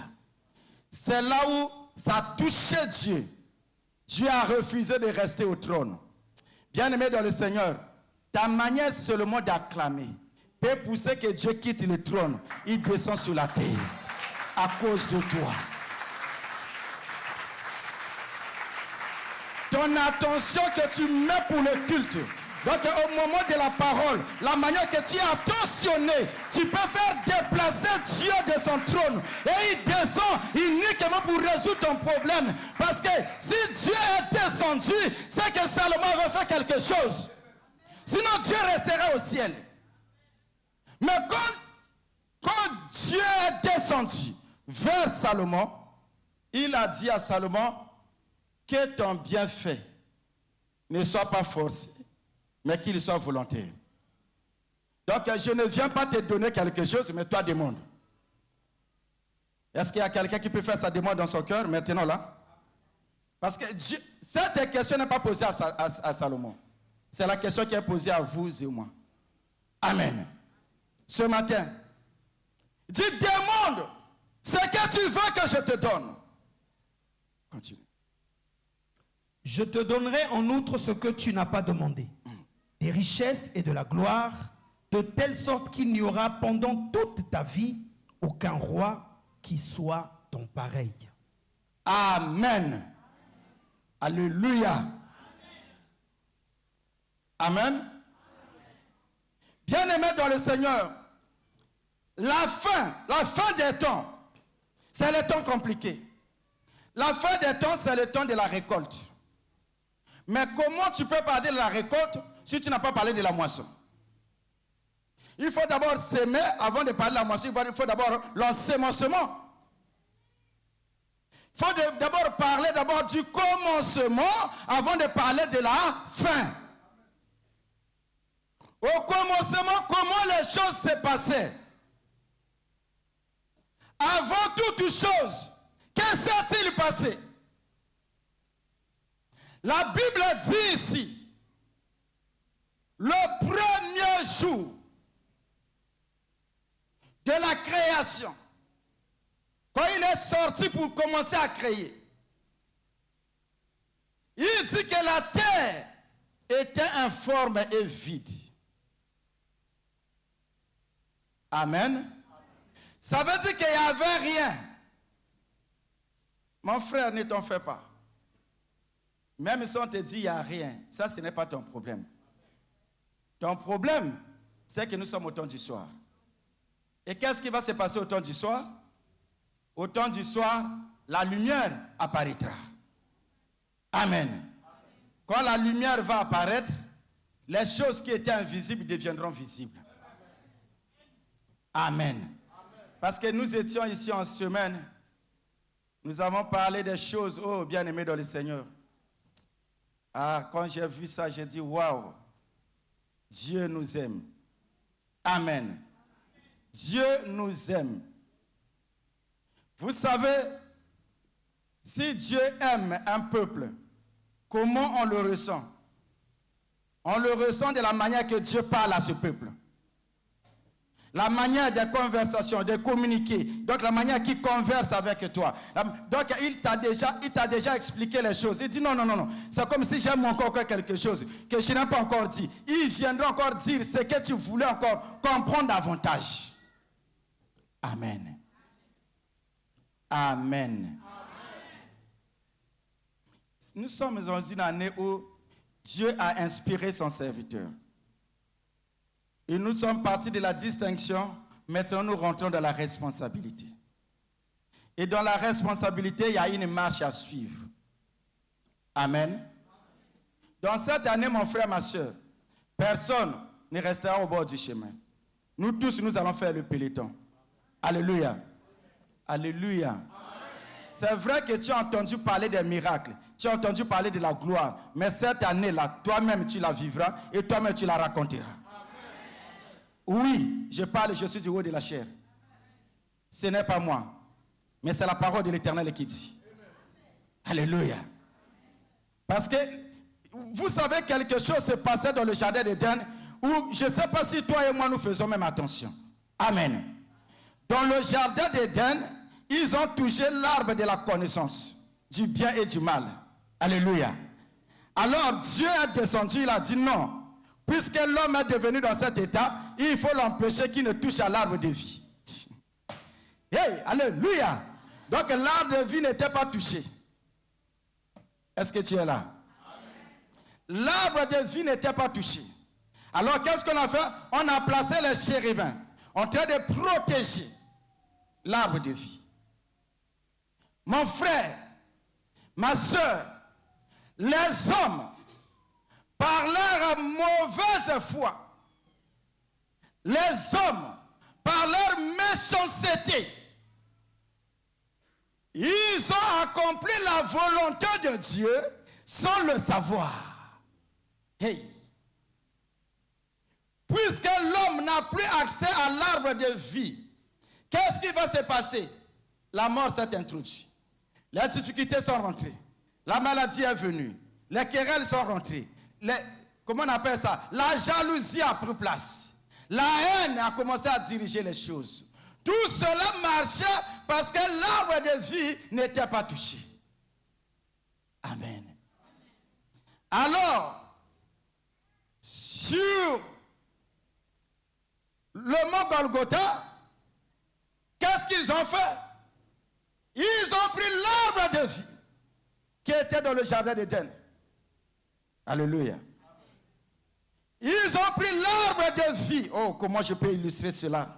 C'est là où ça a touché Dieu. Dieu a refusé de rester au trône. Bien-aimé dans le Seigneur, ta manière seulement d'acclamer peut pousser que Dieu quitte le trône. Il descend sur la terre à cause de toi. Ton attention que tu mets pour le culte. Donc au moment de la parole, la manière que tu es attentionné, tu peux faire déplacer Dieu de son trône. Et il descend uniquement pour résoudre ton problème. Parce que si Dieu est descendu, c'est que Salomon avait fait quelque chose. Sinon Dieu resterait au ciel. Mais quand Dieu est descendu vers Salomon, il a dit à Salomon, que ton bienfait ne soit pas forcé, mais qu'il soit volontaire. Donc, je ne viens pas te donner quelque chose, mais toi demande. Est-ce qu'il y a quelqu'un qui peut faire sa demande dans son cœur maintenant là? Parce que Dieu, cette question n'est pas posée à Salomon. C'est la question qui est posée à vous et moi. Amen. Ce matin, dis demande ce que tu veux que je te donne. Continue. Je te donnerai en outre ce que tu n'as pas demandé, des richesses et de la gloire, de telle sorte qu'il n'y aura pendant toute ta vie aucun roi qui soit ton pareil. Amen. Alléluia. Amen. Bien-aimé dans le Seigneur, la fin des temps, c'est le temps compliqué. La fin des temps, c'est le temps de la récolte. Mais comment tu peux parler de la récolte si tu n'as pas parlé de la moisson? Il faut d'abord s'aimer avant de parler de la moisson. Il faut d'abord l'ensemencement. Il faut d'abord parler du commencement avant de parler de la fin. Au commencement, comment les choses se passaient? Avant toute chose, que s'est-il passé? La Bible dit ici, le premier jour de la création, quand il est sorti pour commencer à créer, il dit que la terre était informe et vide. Amen. Ça veut dire qu'il n'y avait rien. Mon frère, ne t'en fais pas. Même si on te dit qu'il n'y a rien, ça ce n'est pas ton problème. Ton problème, c'est que nous sommes au temps du soir. Et qu'est-ce qui va se passer au temps du soir? Au temps du soir, la lumière apparaîtra. Amen. Quand la lumière va apparaître, les choses qui étaient invisibles deviendront visibles. Amen. Parce que nous étions ici en semaine, nous avons parlé des choses, oh bien-aimés dans le Seigneur. Ah, quand j'ai vu ça, j'ai dit, waouh, Dieu nous aime. Amen. Dieu nous aime. Vous savez, si Dieu aime un peuple, comment on le ressent? On le ressent de la manière que Dieu parle à ce peuple. La manière de conversation, de communiquer. Donc la manière qu'il converse avec toi. Donc il t'a déjà expliqué les choses. Il dit non. C'est comme si j'aime encore quelque chose que je n'ai pas encore dit. Il viendra encore dire ce que tu voulais encore comprendre davantage. Amen. Amen. Nous sommes dans une année où Dieu a inspiré son serviteur. Et nous sommes partis de la distinction. Maintenant, nous rentrons dans la responsabilité. Et dans la responsabilité, il y a une marche à suivre. Amen. Dans cette année, mon frère, ma soeur, personne ne restera au bord du chemin. Nous tous, nous allons faire le peloton. Alléluia. Alléluia. C'est vrai que tu as entendu parler des miracles. Tu as entendu parler de la gloire. Mais cette année-là, toi-même, tu la vivras et toi-même, tu la raconteras. Oui, je suis du haut de la chair. Ce n'est pas moi, mais c'est la parole de l'Éternel qui dit. Alléluia. Parce que, vous savez, quelque chose se passait dans le jardin d'Éden où, je ne sais pas si toi et moi, nous faisons même attention. Amen. Dans le jardin d'Éden, ils ont touché l'arbre de la connaissance du bien et du mal. Alléluia. Alors, Dieu est descendu, il a dit non. Puisque l'homme est devenu dans cet état, il faut l'empêcher qu'il ne touche à l'arbre de vie. Hey, alléluia. Donc l'arbre de vie n'était pas touché. Est-ce que tu es là? L'arbre de vie n'était pas touché. Alors qu'est-ce qu'on a fait? On a placé les chérubins en train de protéger l'arbre de vie. Mon frère, ma soeur, les hommes, par leur mauvaise foi, les hommes, par leur méchanceté, ils ont accompli la volonté de Dieu sans le savoir. Hey. Puisque l'homme n'a plus accès à l'arbre de vie, qu'est-ce qui va se passer? La mort s'est introduite. Les difficultés sont rentrées. La maladie est venue. Les querelles sont rentrées. Comment on appelle ça? La jalousie a pris place. La haine a commencé à diriger les choses. Tout cela marchait parce que l'arbre de vie n'était pas touché. Amen. Alors, sur le mont Golgotha, qu'est-ce qu'ils ont fait? Ils ont pris l'arbre de vie qui était dans le jardin d'Éden. Alléluia. Ils ont pris l'arbre de vie. Oh, comment je peux illustrer cela?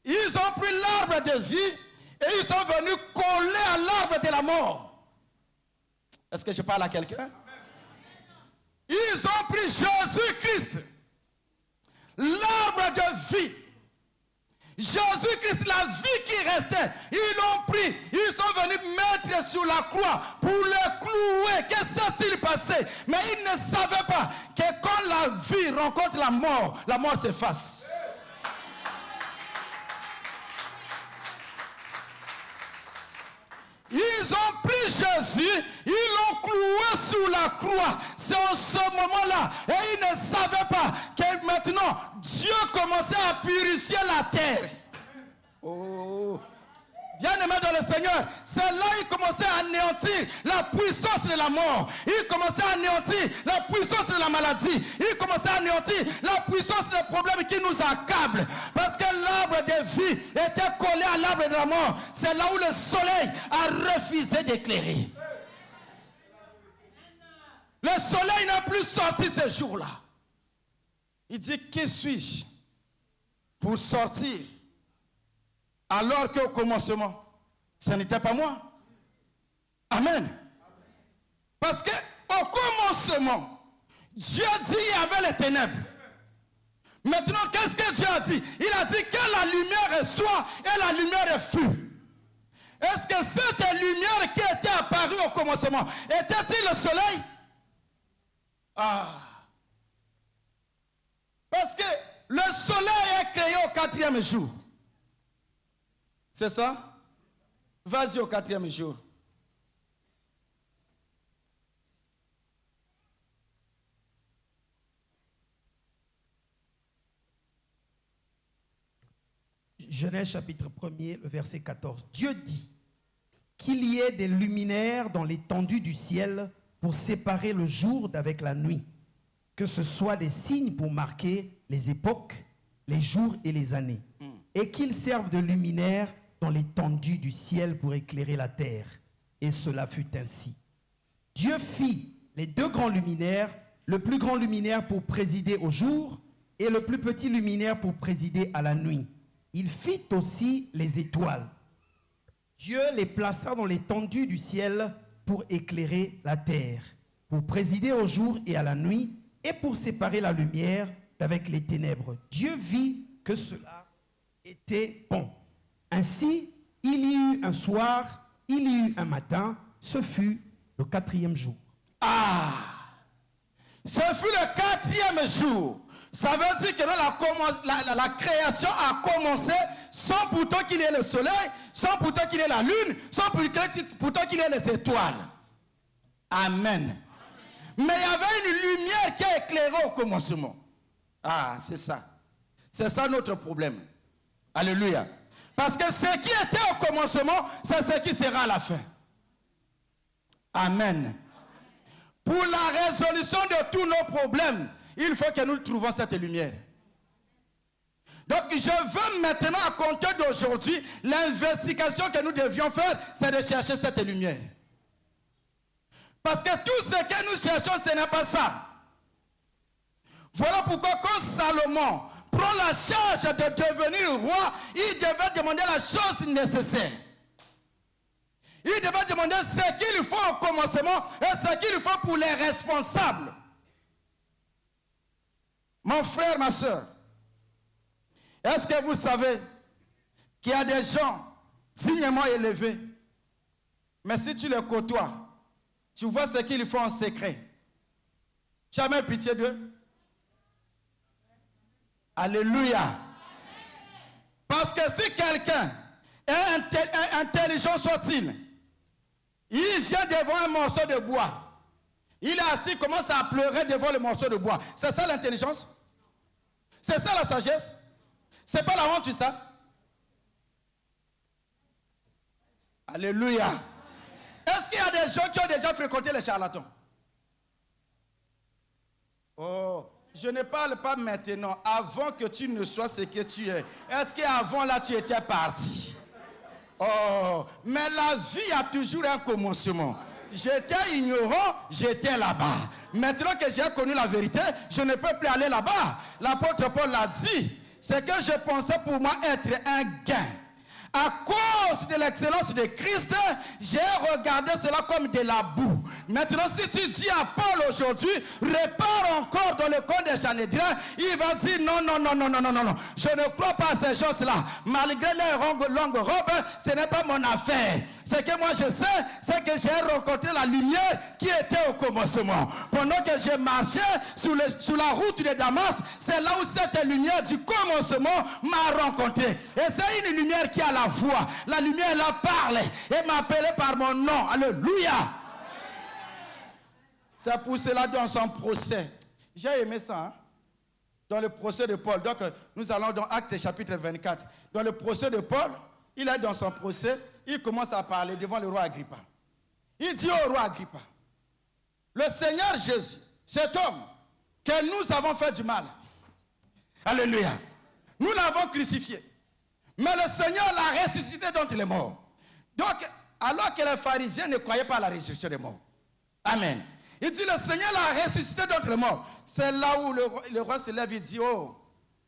Ils ont pris l'arbre de vie et ils sont venus coller à l'arbre de la mort. Est-ce que je parle à quelqu'un? Ils ont pris Jésus-Christ, l'arbre de vie. Jésus-Christ, la vie qui restait, ils l'ont pris. Ils sont venus mettre sur la croix pour le clouer. Que s'est-il passé? Mais ils ne savaient pas que quand la vie rencontre la mort s'efface. Ils ont pris Jésus, ils l'ont cloué sur la croix. C'est en ce moment-là. Et ils ne savaient pas que maintenant, Dieu commençait à purifier la terre. Oh. Bien-aimé dans le Seigneur, c'est là qu'il commençait à anéantir la puissance de la mort. Il commençait à anéantir la puissance de la maladie. Il commençait à anéantir la puissance des problèmes qui nous accablent. Parce que l'arbre de vie était collé à l'arbre de la mort. C'est là où le soleil a refusé d'éclairer. Le soleil n'a plus sorti ce jour-là. Il dit, qui suis-je pour sortir Alors qu'au commencement, ce n'était pas moi. Amen. Parce qu'au commencement, Dieu dit qu'il y avait les ténèbres. Maintenant, qu'est-ce que Dieu a dit? Il a dit que la lumière soit et la lumière fut. Est-ce que cette lumière qui était apparue au commencement, était-il le soleil? Ah. Parce que le soleil est créé au 4e jour. C'est ça? Vas-y au 4e jour. Genèse chapitre 1er, le verset 14. Dieu dit qu'il y ait des luminaires dans l'étendue du ciel pour séparer le jour d'avec la nuit, que ce soit des signes pour marquer les époques, les jours et les années, et qu'ils servent de luminaires dans l'étendue du ciel pour éclairer la terre. Et cela fut ainsi. Dieu fit les deux grands luminaires, le plus grand luminaire pour présider au jour et le plus petit luminaire pour présider à la nuit. Il fit aussi les étoiles. Dieu les plaça dans l'étendue du ciel pour éclairer la terre, pour présider au jour et à la nuit, et pour séparer la lumière d'avec les ténèbres. Dieu vit que cela était bon. Ainsi, il y eut un soir, il y eut un matin, ce fut le 4e jour. Ah! Ce fut le 4e jour. Ça veut dire que la création a commencé sans pourtant qu'il y ait le soleil, sans pourtant qu'il y ait la lune, sans pourtant qu'il y ait les étoiles. Amen. Mais il y avait une lumière qui a éclairé au commencement. Ah, c'est ça. C'est ça notre problème. Alléluia. Parce que ce qui était au commencement, c'est ce qui sera à la fin. Amen. Pour la résolution de tous nos problèmes, il faut que nous trouvions cette lumière. Donc je veux maintenant, à compter d'aujourd'hui, l'investigation que nous devions faire, c'est de chercher cette lumière. Parce que tout ce que nous cherchons, ce n'est pas ça. Voilà pourquoi quand Salomon prend la charge de devenir roi, il devait demander la chose nécessaire. Il devait demander ce qu'il faut au commencement et ce qu'il faut pour les responsables. Mon frère, ma soeur, est-ce que vous savez qu'il y a des gens dignement élevés, mais si tu les côtoies, tu vois ce qu'ils font en secret. Jamais pitié d'eux. Alléluia. Parce que si quelqu'un est intelligent soit-il, il vient devant un morceau de bois. Il est assis, commence à pleurer devant le morceau de bois. C'est ça l'intelligence? C'est ça la sagesse? C'est pas la honte, tu sais? Alléluia. Est-ce qu'il y a des gens qui ont déjà fréquenté les charlatans? Oh, je ne parle pas maintenant, avant que tu ne sois ce que tu es. Est-ce qu'avant là tu étais parti? Oh, mais la vie a toujours un commencement. J'étais ignorant, j'étais là-bas. Maintenant que j'ai connu la vérité, je ne peux plus aller là-bas. L'apôtre Paul l'a dit, c'est que je pensais pour moi être un gain. À cause de l'excellence de Christ, j'ai regardé cela comme de la boue. Maintenant, si tu dis à Paul aujourd'hui, répare encore dans le camp des Sanhédrins, il va dire non, non, non, non, non, non, non, non. Je ne crois pas à ces choses-là. Malgré leur longue robe, ce n'est pas mon affaire. Ce que moi je sais, c'est que j'ai rencontré la lumière qui était au commencement. Pendant que je marchais sur la route de Damas, c'est là où cette lumière du commencement m'a rencontré. Et c'est une lumière qui a la voix. La lumière la parle et m'appelait par mon nom. Alléluia. C'est pour cela dans son procès. J'ai aimé ça. Hein? Dans le procès de Paul. Donc nous allons dans Actes chapitre 24. Dans le procès de Paul, il est dans son procès. Il commence à parler devant le roi Agrippa. Il dit au roi Agrippa, le Seigneur Jésus, cet homme que nous avons fait du mal, alléluia, nous l'avons crucifié, mais le Seigneur l'a ressuscité d'entre les morts. Donc, alors que les pharisiens ne croyaient pas à la résurrection des morts, amen, il dit le Seigneur l'a ressuscité d'entre les morts. C'est là où le roi se lève et dit, oh,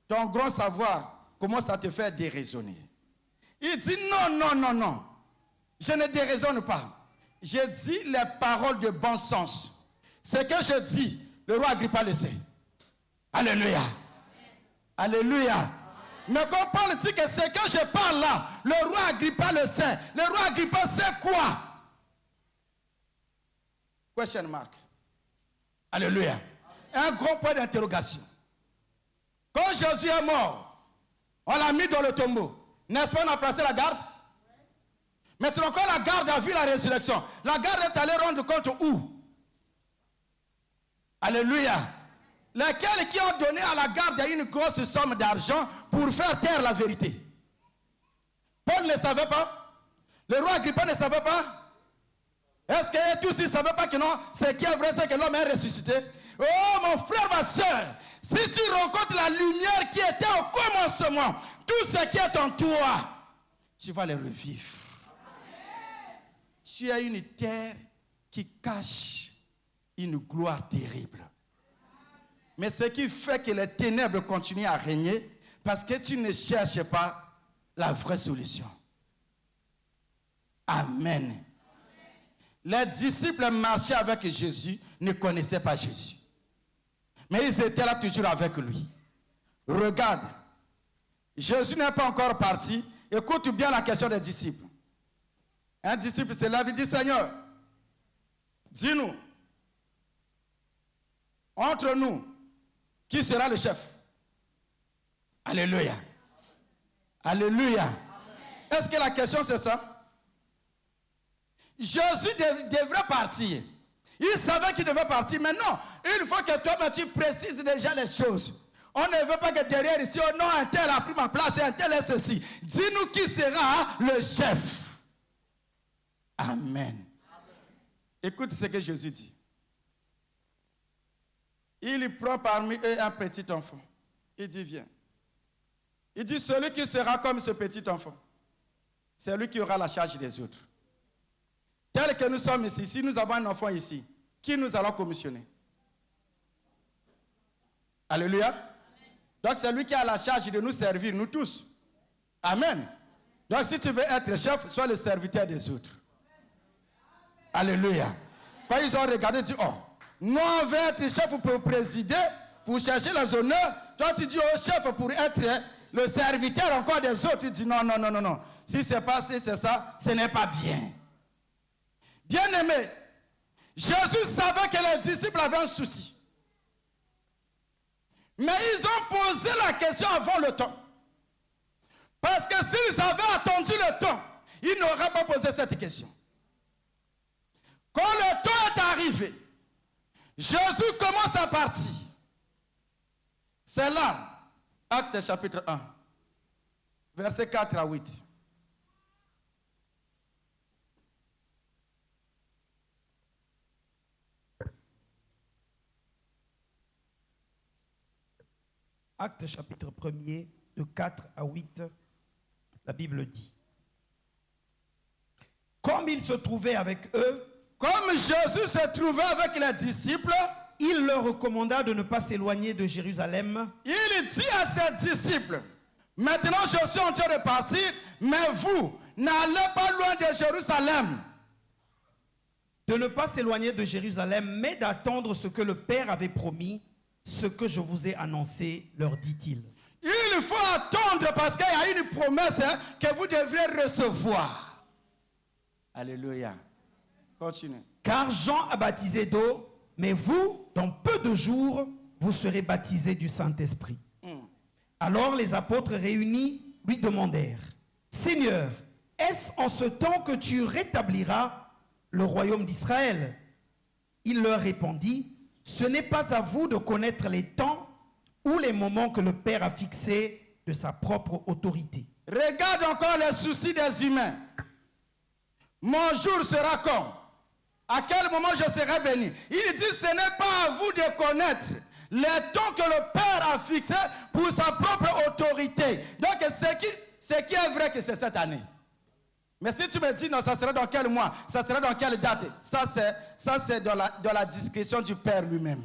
ton grand savoir commence à te faire déraisonner. Il dit non, non, non, non. Je ne déraisonne pas. Je dis les paroles de bon sens. Ce que je dis, le roi Agrippa le sait. Alléluia. Alléluia. Mais quand Paul dit que ce que je parle là, le roi Agrippa le sait. Le roi Agrippa sait quoi? Question mark. Alléluia. Un gros point d'interrogation. Quand Jésus est mort, on l'a mis dans le tombeau. N'est-ce pas, on a placé la garde? Maintenant, quand la garde a vu la résurrection, la garde est allée rendre compte où? Alléluia. Lesquels qui ont donné à la garde une grosse somme d'argent pour faire taire la vérité? Paul ne savait pas? Le roi Agrippa ne savait pas? Est-ce que tous ils ne savaient pas que non? Ce qui est vrai, c'est que l'homme est ressuscité. Oh mon frère, ma soeur, si tu rencontres la lumière qui était au commencement, tout ce qui est en toi, tu vas le revivre. Tu as une terre qui cache une gloire terrible. Mais ce qui fait que les ténèbres continuent à régner, parce que tu ne cherches pas la vraie solution. Amen. Les disciples marchaient avec Jésus, ne connaissaient pas Jésus. Mais ils étaient là toujours avec lui. Regarde, Jésus n'est pas encore parti. Écoute bien la question des disciples. Un disciple se lève et dit, Seigneur, dis-nous, entre nous, qui sera le chef? Alléluia. Alléluia. Est-ce que la question c'est ça? Jésus devrait partir. Il savait qu'il devait partir. Mais non, une fois que toi, tu précises déjà les choses. On ne veut pas que derrière ici, oh non, un tel a pris ma place et un tel est ceci. Dis-nous qui sera le chef. Amen. Écoute ce que Jésus dit. Il prend parmi eux un petit enfant. Il dit, viens. Il dit, celui qui sera comme ce petit enfant, c'est lui qui aura la charge des autres. Tel que nous sommes ici, si nous avons un enfant ici, qui nous allons commissionner? Alléluia. Amen. Donc c'est lui qui a la charge de nous servir, nous tous. Amen. Donc si tu veux être chef, sois le serviteur des autres. Alléluia. Quand ils ont regardé, ils disent, oh, nous on veut être chef pour présider, pour chercher les honneurs. Toi tu dis au chef pour être le serviteur encore des autres. Tu dis non, non, non, non, non. Si c'est pas si c'est ça, ce n'est pas bien. Bien-aimé, Jésus savait que les disciples avaient un souci. Mais ils ont posé la question avant le temps. Parce que s'ils avaient attendu le temps, ils n'auraient pas posé cette question. Quand le temps est arrivé, Jésus commence à partir. C'est là, Actes chapitre 1, versets 4 à 8. Actes chapitre 1er, de 4 à 8, la Bible dit. Comme il se trouvait avec eux, comme Jésus se trouvait avec les disciples, il leur recommanda de ne pas s'éloigner de Jérusalem. Il dit à ses disciples, maintenant je suis en train de partir, mais vous, n'allez pas loin de Jérusalem. De ne pas s'éloigner de Jérusalem, mais d'attendre ce que le Père avait promis, ce que je vous ai annoncé, leur dit-il. Il faut attendre parce qu'il y a une promesse que vous devrez recevoir. Alléluia. Continue. Car Jean a baptisé d'eau, mais vous, dans peu de jours, vous serez baptisés du Saint-Esprit. Alors les apôtres réunis lui demandèrent, Seigneur, est-ce en ce temps que tu rétabliras le royaume d'Israël? Il leur répondit, ce n'est pas à vous de connaître les temps ou les moments que le Père a fixés de sa propre autorité. Regarde encore les soucis des humains. Mon jour sera quand? À quel moment je serai béni? Il dit, ce n'est pas à vous de connaître les temps que le Père a fixés pour sa propre autorité. Donc, ce qui est vrai que c'est cette année. Mais si tu me dis, non, ça sera dans quel mois? Ça sera dans quelle date? Ça, c'est dans la discrétion du Père lui-même.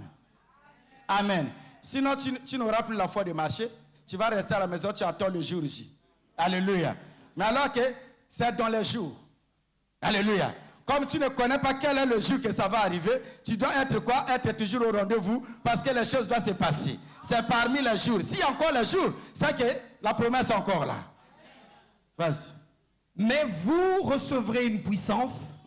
Amen. Sinon, tu n'auras plus la foi de marcher. Tu vas rester à la maison, tu attends le jour ici. Alléluia. Mais alors que c'est dans les jours. Alléluia. Comme tu ne connais pas quel est le jour que ça va arriver, tu dois être quoi? Être toujours au rendez-vous parce que les choses doivent se passer. C'est parmi les jours. S'il y a encore les jours, c'est que la promesse est encore là. Vas-y. Mais vous recevrez une puissance,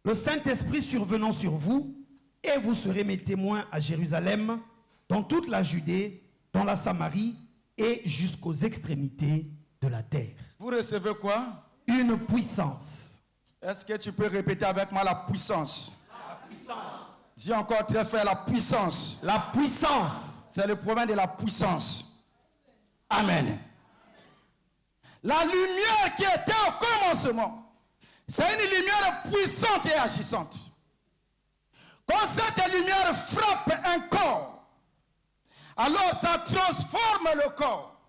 le Saint-Esprit survenant sur vous, et vous serez mes témoins à Jérusalem, dans toute la Judée, dans la Samarie et jusqu'aux extrémités de la terre. Vous recevez quoi? Une puissance. Est-ce que tu peux répéter avec moi la puissance? La puissance. Dis encore très fort la puissance. La puissance. C'est le problème de la puissance. Amen. La lumière qui était au commencement, c'est une lumière puissante et agissante. Quand cette lumière frappe un corps, alors ça transforme le corps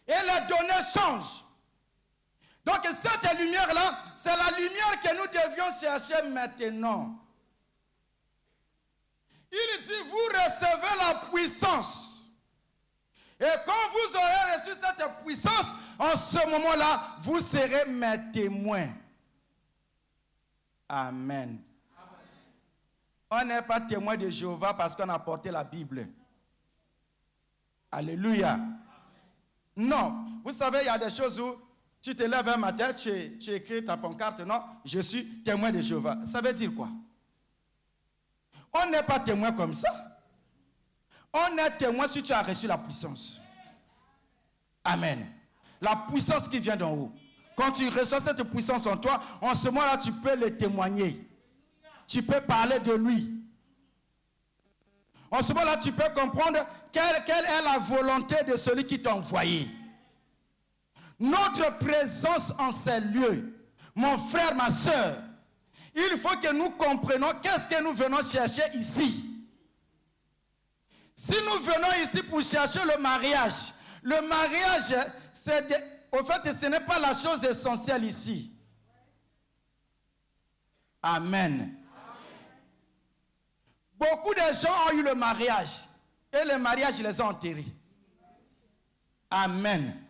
et les données changent. Donc cette lumière-là, c'est la lumière que nous devions chercher maintenant. Il dit, vous recevez la puissance. Et quand vous aurez reçu cette puissance, en ce moment-là, vous serez mes témoins. Amen. On n'est pas témoin de Jéhovah parce qu'on a porté la Bible. Alléluia. Non. Vous savez, il y a des choses où tu te lèves un matin, tu écris ta pancarte, non, je suis témoin de Jéhovah. Ça veut dire quoi? On n'est pas témoin comme ça. On est témoin si tu as reçu la puissance. Amen. La puissance qui vient d'en haut. Quand tu reçois cette puissance en toi, en ce moment-là, tu peux le témoigner. Tu peux parler de lui. En ce moment-là, tu peux comprendre quelle est la volonté de celui qui t'a envoyé. Notre présence en ces lieux, mon frère, ma soeur, il faut que nous comprenions qu'est-ce que nous venons chercher ici. Si nous venons ici pour chercher le mariage, au fait, ce n'est pas la chose essentielle ici. Amen. Beaucoup de gens ont eu le mariage et le mariage, ils les ont enterrés. Amen.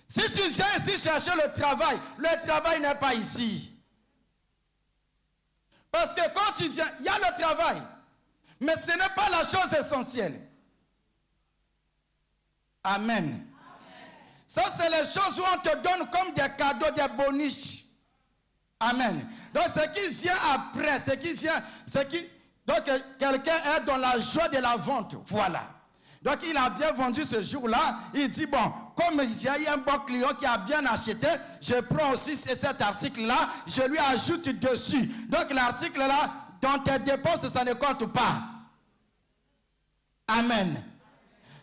Si tu viens ici chercher le travail n'est pas ici. Parce que quand tu viens, il y a le travail. Mais ce n'est pas la chose essentielle. Amen. Ça, c'est les choses où on te donne comme des cadeaux, des bonus. Amen. Donc, ce qui vient après, donc, quelqu'un est dans la joie de la vente. Voilà. Donc, il a bien vendu ce jour-là. Il dit, bon, comme il y a eu un bon client qui a bien acheté, je prends aussi cet article-là, je lui ajoute dessus. Donc, l'article-là, dans tes dépenses, ça ne compte pas. Amen.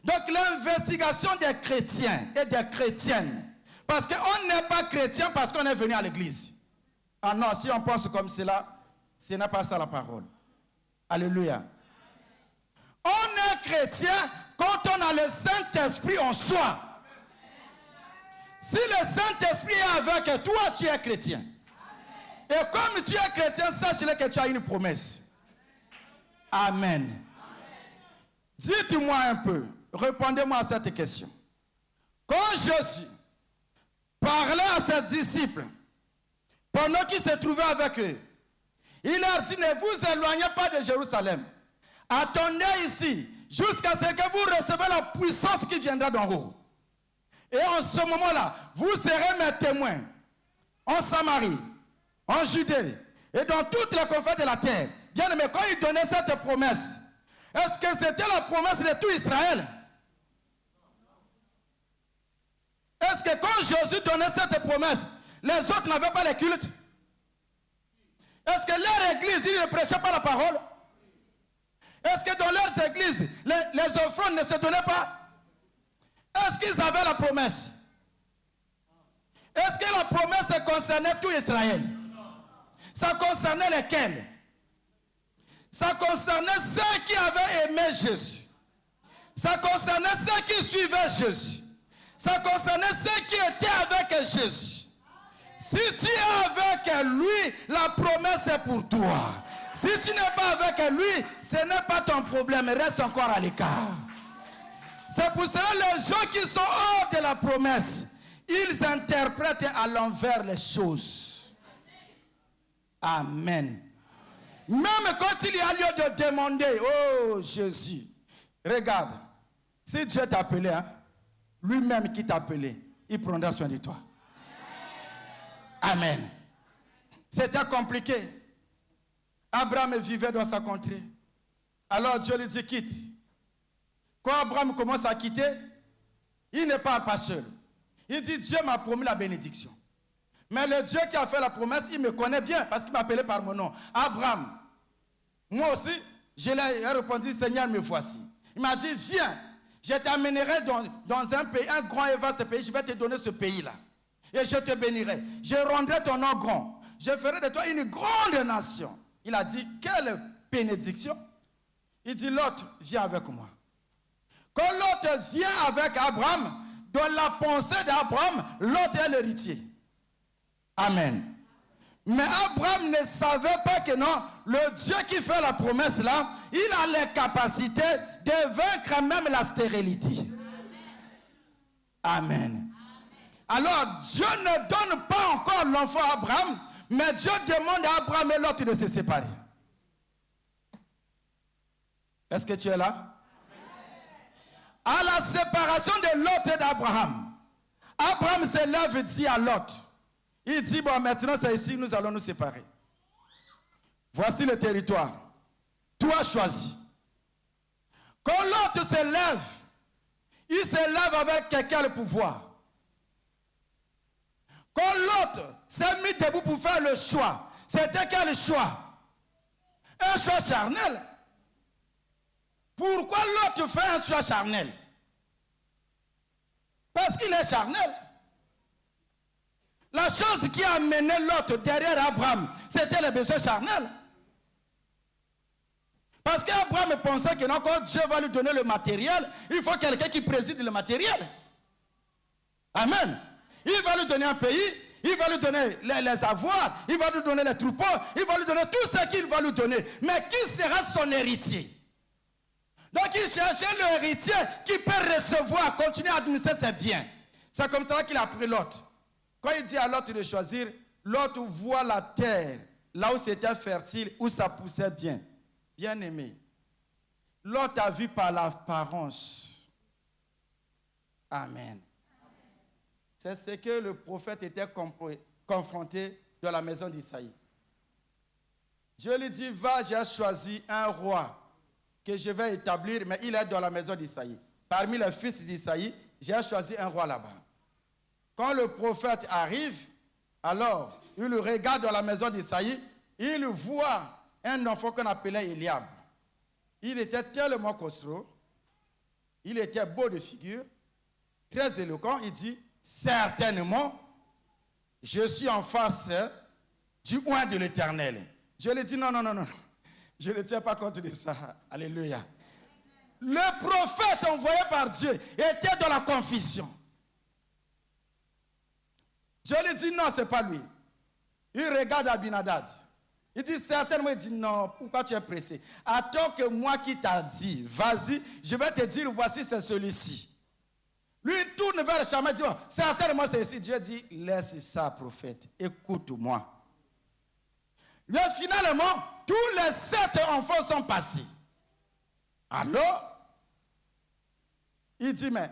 Donc, l'investigation des chrétiens et des chrétiennes. Parce qu'on n'est pas chrétien parce qu'on est venu à l'église. Ah non, si on pense comme cela, ce n'est pas ça la parole. Alléluia. On est chrétien quand on a le Saint-Esprit en soi. Si le Saint-Esprit est avec toi, tu es chrétien. Et comme tu es chrétien, sache-le que tu as une promesse. Amen. Dites-moi un peu, répondez-moi à cette question. Quand Jésus parlait à ses disciples, pendant qu'ils se trouvaient avec eux, il leur dit, ne vous éloignez pas de Jérusalem. Attendez ici, jusqu'à ce que vous recevez la puissance qui viendra d'en haut. Et en ce moment-là, vous serez mes témoins en Samarie, en Judée et dans toutes les confins de la terre. Bien aimé, quand il donnait cette promesse, est-ce que c'était la promesse de tout Israël? Est-ce que quand Jésus donnait cette promesse, les autres n'avaient pas les cultes? Est-ce que leur église, ils ne prêchaient pas la parole? Est-ce que dans leurs églises, les offrandes ne se donnaient pas? Est-ce qu'ils avaient la promesse? Est-ce que la promesse concernait tout Israël? Ça concernait lesquels? Ça concernait ceux qui avaient aimé Jésus. Ça concernait ceux qui suivaient Jésus. Ça concernait ceux qui étaient avec Jésus. Si tu es avec lui, la promesse est pour toi. Si tu n'es pas avec lui, ce n'est pas ton problème, reste encore à l'écart. C'est pour cela les gens qui sont hors de la promesse, Ils interprètent à l'envers les choses. Amen. Même quand il y a lieu de demander, oh Jésus, regarde, si Dieu t'a appelé, hein, lui-même qui t'a appelé, il prendra soin de toi. Amen. C'était compliqué. Abraham vivait dans sa contrée. Alors Dieu lui dit quitte. Quand Abraham commence à quitter, il ne parle pas seul. Il dit Dieu m'a promis la bénédiction. Mais le Dieu qui a fait la promesse, il me connaît bien parce qu'il m'a appelé par mon nom. Abraham. Moi aussi, je lui ai répondu, Seigneur, me voici. Il m'a dit, viens, je t'amènerai dans un pays, un grand et vaste pays, je vais te donner ce pays-là. Et je te bénirai. Je rendrai ton nom grand. Je ferai de toi une grande nation. Il a dit, quelle bénédiction. Il dit, Lot, viens avec moi. Quand Lot vient avec Abraham, dans la pensée d'Abraham, Lot est l'héritier. Amen. Mais Abraham ne savait pas que non, le Dieu qui fait la promesse là, il a les capacités de vaincre même la stérilité. Amen. Alors Dieu ne donne pas encore l'enfant à Abraham, mais Dieu demande à Abraham et Lot de se séparer. Est-ce que tu es là? À la séparation de Lot et d'Abraham, Abraham se lève et dit à Lot, il dit, bon, maintenant c'est ici, nous allons nous séparer. Voici le territoire. Toi choisis. Quand l'autre se lève, il se lève avec quel pouvoir? Quand l'autre s'est mis debout pour faire le choix, c'était quel choix? Un choix charnel. Pourquoi l'autre fait un choix charnel? Parce qu'il est charnel. La chose qui a amené l'autre derrière Abraham, c'était le besoin charnel. Parce qu'Abraham pensait que non, quand Dieu va lui donner le matériel, il faut quelqu'un qui préside le matériel. Amen. Il va lui donner un pays, il va lui donner les avoirs, il va lui donner les troupeaux, il va lui donner tout ce qu'il va lui donner. Mais qui sera son héritier? Donc il cherchait l'héritier qui peut recevoir, continuer à administrer ses biens. C'est comme ça qu'il a pris l'autre. Quand il dit à l'autre de choisir, l'autre voit la terre, là où c'était fertile, où ça poussait bien. Bien aimé. L'autre a vu par l'apparence. Amen. C'est ce que le prophète était confronté dans la maison d'Isaïe. Dieu lui dit, va, j'ai choisi un roi que je vais établir, mais il est dans la maison d'Isaïe. Parmi les fils d'Isaïe, j'ai choisi un roi là-bas. Quand le prophète arrive, alors, il regarde dans la maison d'Isaïe, il voit un enfant qu'on appelait Eliab. Il était tellement costaud, il était beau de figure, très éloquent. Il dit, certainement, je suis en face du oint de l'Éternel. Je lui dis, non, non, non, non, je ne tiens pas compte de ça. Alléluia. Le prophète envoyé par Dieu était dans la confusion. Je lui dis, non, ce n'est pas lui. Il regarde Abinadab. Il dit certainement, il dit non, pourquoi tu es pressé? Attends que moi qui t'a dit, vas-y, je vais te dire, voici c'est celui-ci. Lui, il tourne vers le chaman et dit, oh, certainement c'est ici. Dieu dit, laisse ça, prophète, écoute-moi. Mais finalement, tous les 7 enfants sont passés. Alors, il dit, mais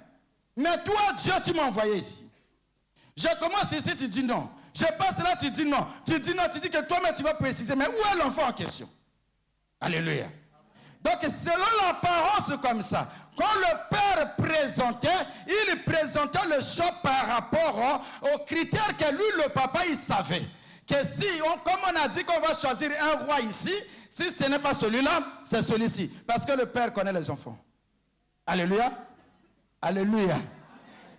toi, Dieu, tu m'as envoyé ici. Je commence ici, tu dis non. Je passe là, tu dis non. Tu dis non, tu dis que toi-même tu vas préciser. Mais où est l'enfant en question? Alléluia. Donc, selon l'apparence comme ça, quand le père présentait, il présentait le choix par rapport aux critères que lui, le papa, il savait. Que si, comme on a dit qu'on va choisir un roi ici, si ce n'est pas celui-là, c'est celui-ci. Parce que le père connaît les enfants. Alléluia. Alléluia.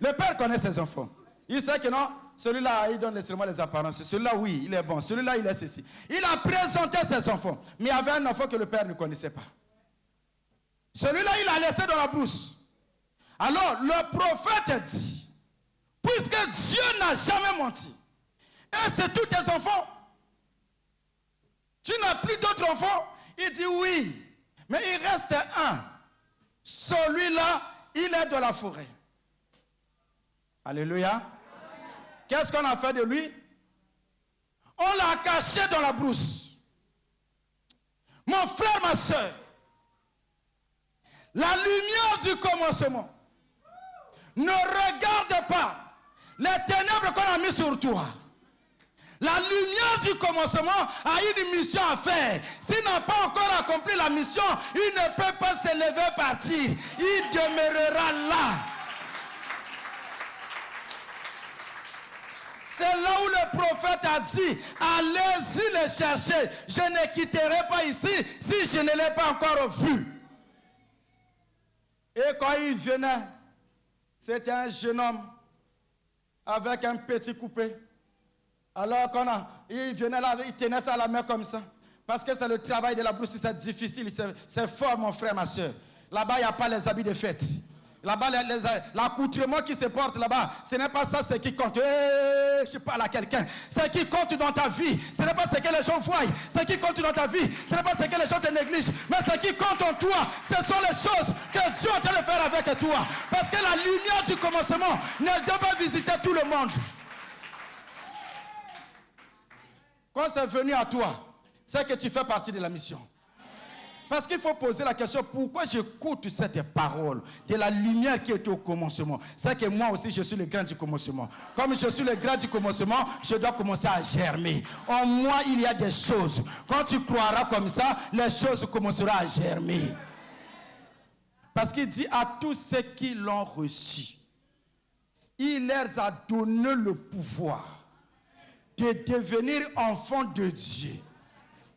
Le père connaît ses enfants. Il sait que non, celui-là, il donne seulement les apparences. Celui-là, oui, il est bon. Celui-là, il est ceci. Il a présenté ses enfants. Mais il y avait un enfant que le père ne connaissait pas. Celui-là, il l'a laissé dans la brousse. Alors, le prophète dit, puisque Dieu n'a jamais menti, et c'est tous tes enfants, tu n'as plus d'autres enfants? Il dit oui, mais il reste un. Celui-là, il est dans la forêt. Alléluia. Qu'est-ce qu'on a fait de lui? On l'a caché dans la brousse. Mon frère, ma soeur, la lumière du commencement ne regarde pas les ténèbres qu'on a mis sur toi. La lumière du commencement a une mission à faire. S'il n'a pas encore accompli la mission, il ne peut pas se lever et partir. Il demeurera là. C'est là où le prophète a dit, allez-y les chercher. Je ne quitterai pas ici si je ne l'ai pas encore vu. Et quand il venait, c'était un jeune homme avec un petit coupé. Alors il venait là, il tenait ça à la main comme ça. Parce que c'est le travail de la brousse, c'est difficile, c'est fort mon frère, ma soeur. Là-bas, il n'y a pas les habits de fête. Là-bas, l'accoutrement qui se porte là-bas, ce n'est pas ça ce qui compte. Je parle à quelqu'un. Ce qui compte dans ta vie, ce n'est pas ce que les gens voient. Ce qui compte dans ta vie, ce n'est pas ce que les gens te négligent. Mais ce qui compte en toi, ce sont les choses que Dieu est en train de faire avec toi. Parce que la lumière du commencement ne vient pas visiter tout le monde. Quand c'est venu à toi, c'est que tu fais partie de la mission. Parce qu'il faut poser la question, pourquoi j'écoute cette parole de la lumière qui était au commencement? C'est que moi aussi, je suis le grain du commencement. Comme je suis le grain du commencement, je dois commencer à germer. En moi, il y a des choses. Quand tu croiras comme ça, les choses commenceront à germer. Parce qu'il dit à tous ceux qui l'ont reçu, il leur a donné le pouvoir de devenir enfants de Dieu.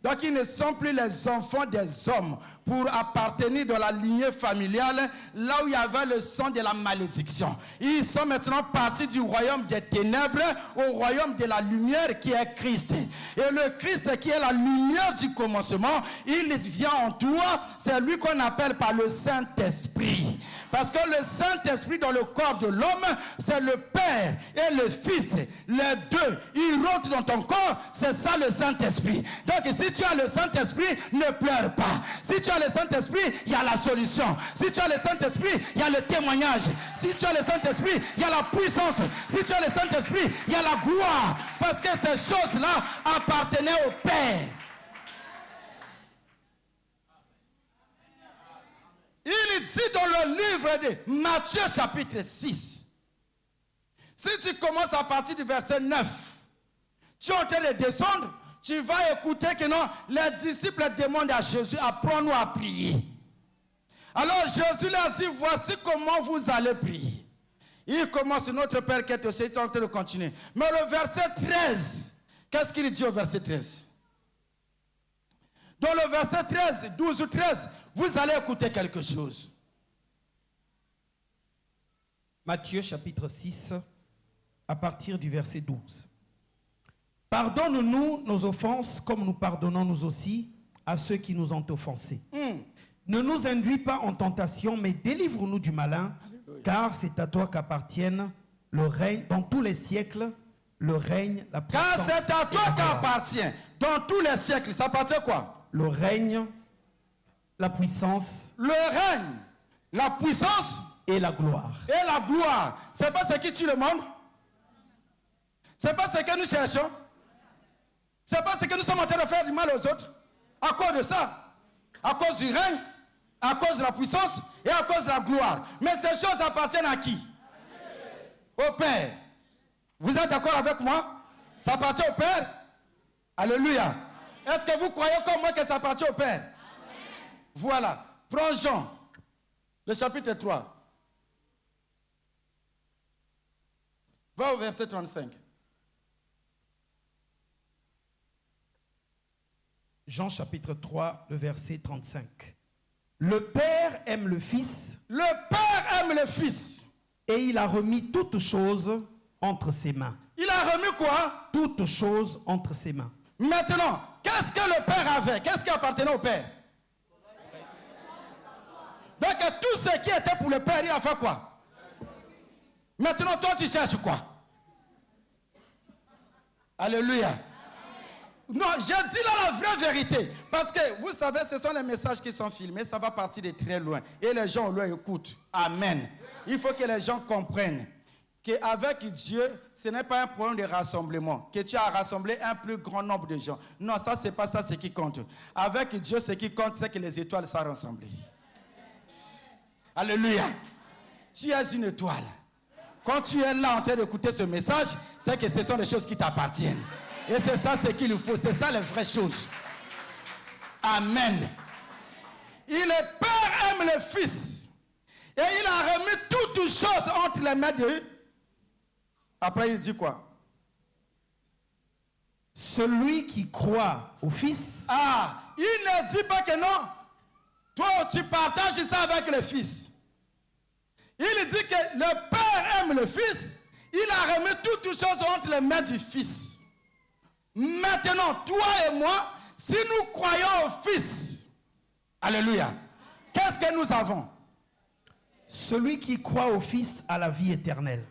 Donc ils ne sont plus les enfants des hommes pour appartenir dans la lignée familiale là où il y avait le sang de la malédiction. Ils sont maintenant partis du royaume des ténèbres au royaume de la lumière qui est Christ. Et le Christ qui est la lumière du commencement, il vient en toi, c'est lui qu'on appelle par le Saint-Esprit. Parce que le Saint-Esprit dans le corps de l'homme, c'est le Père et le Fils. Les deux, ils rentrent dans ton corps, c'est ça le Saint-Esprit. Donc si tu as le Saint-Esprit, ne pleure pas. Si tu as le Saint-Esprit, il y a la solution. Si tu as le Saint-Esprit, il y a le témoignage. Si tu as le Saint-Esprit, il y a la puissance. Si tu as le Saint-Esprit, il y a la gloire. Parce que ces choses-là appartenaient au Père. Il dit dans le livre de Matthieu chapitre 6. Si tu commences à partir du verset 9, tu es en train de descendre, tu vas écouter que non, les disciples demandent à Jésus, apprends-nous à prier. Alors Jésus leur dit, voici comment vous allez prier. Il commence, notre Père qui est au ciel, il est en train de continuer. Mais le verset 13, qu'est-ce qu'il dit au verset 13? Dans le verset 13, 12 ou 13, vous allez écouter quelque chose. Matthieu chapitre 6, à partir du verset 12. Pardonne-nous nos offenses comme nous pardonnons nous aussi à ceux qui nous ont offensés. Ne nous induis pas en tentation, mais délivre-nous du malin, car c'est à toi qu'appartiennent le règne dans tous les siècles, le règne, la puissance. Car c'est à toi qu'appartient dans tous les siècles. Ça appartient quoi? Le règne, la puissance. Le règne, la puissance et la gloire. Et la gloire. C'est pas ce qui tue le monde. C'est pas ce que nous cherchons. C'est pas ce que nous sommes en train de faire du mal aux autres. À cause de ça. À cause du règne, à cause de la puissance et à cause de la gloire. Mais ces choses appartiennent à qui? Au Père. Vous êtes d'accord avec moi? Ça appartient au Père? Alléluia. Est-ce que vous croyez comme moi que ça appartient au Père? Amen. Voilà. Prends Jean, le chapitre 3. Va au verset 35. Jean chapitre 3, le verset 35. Le Père aime le Fils. Le Père aime le Fils. Et il a remis toutes choses entre ses mains. Il a remis quoi? Toutes choses entre ses mains. Maintenant, qu'est-ce que le Père avait? Qu'est-ce qui appartenait au Père? Donc tout ce qui était pour le Père, il a fait quoi? Maintenant, toi, tu cherches quoi? Alléluia. Non, je dis là la vraie vérité. Parce que, vous savez, ce sont les messages qui sont filmés. Ça va partir de très loin. Et les gens, on leur écoute. Amen. Il faut que les gens comprennent qu'avec Dieu, ce n'est pas un problème de rassemblement, que tu as rassemblé un plus grand nombre de gens. Non, ça, c'est pas ça ce qui compte. Avec Dieu, ce qui compte, c'est que les étoiles soient rassemblées. Alléluia. Tu es une étoile. Quand tu es là en train d'écouter ce message, c'est que ce sont les choses qui t'appartiennent. Et c'est ça ce qu'il faut. C'est ça les vraies choses. Amen. Le Père aime le Fils. Et il a remis toutes choses entre les mains de lui. Après, il dit quoi? Celui qui croit au Fils. Ah, il ne dit pas que non. Toi, tu partages ça avec le Fils. Il dit que le Père aime le Fils. Il a remis toutes choses entre les mains du Fils. Maintenant, toi et moi, si nous croyons au Fils, alléluia, qu'est-ce que nous avons? Celui qui croit au Fils a la vie éternelle.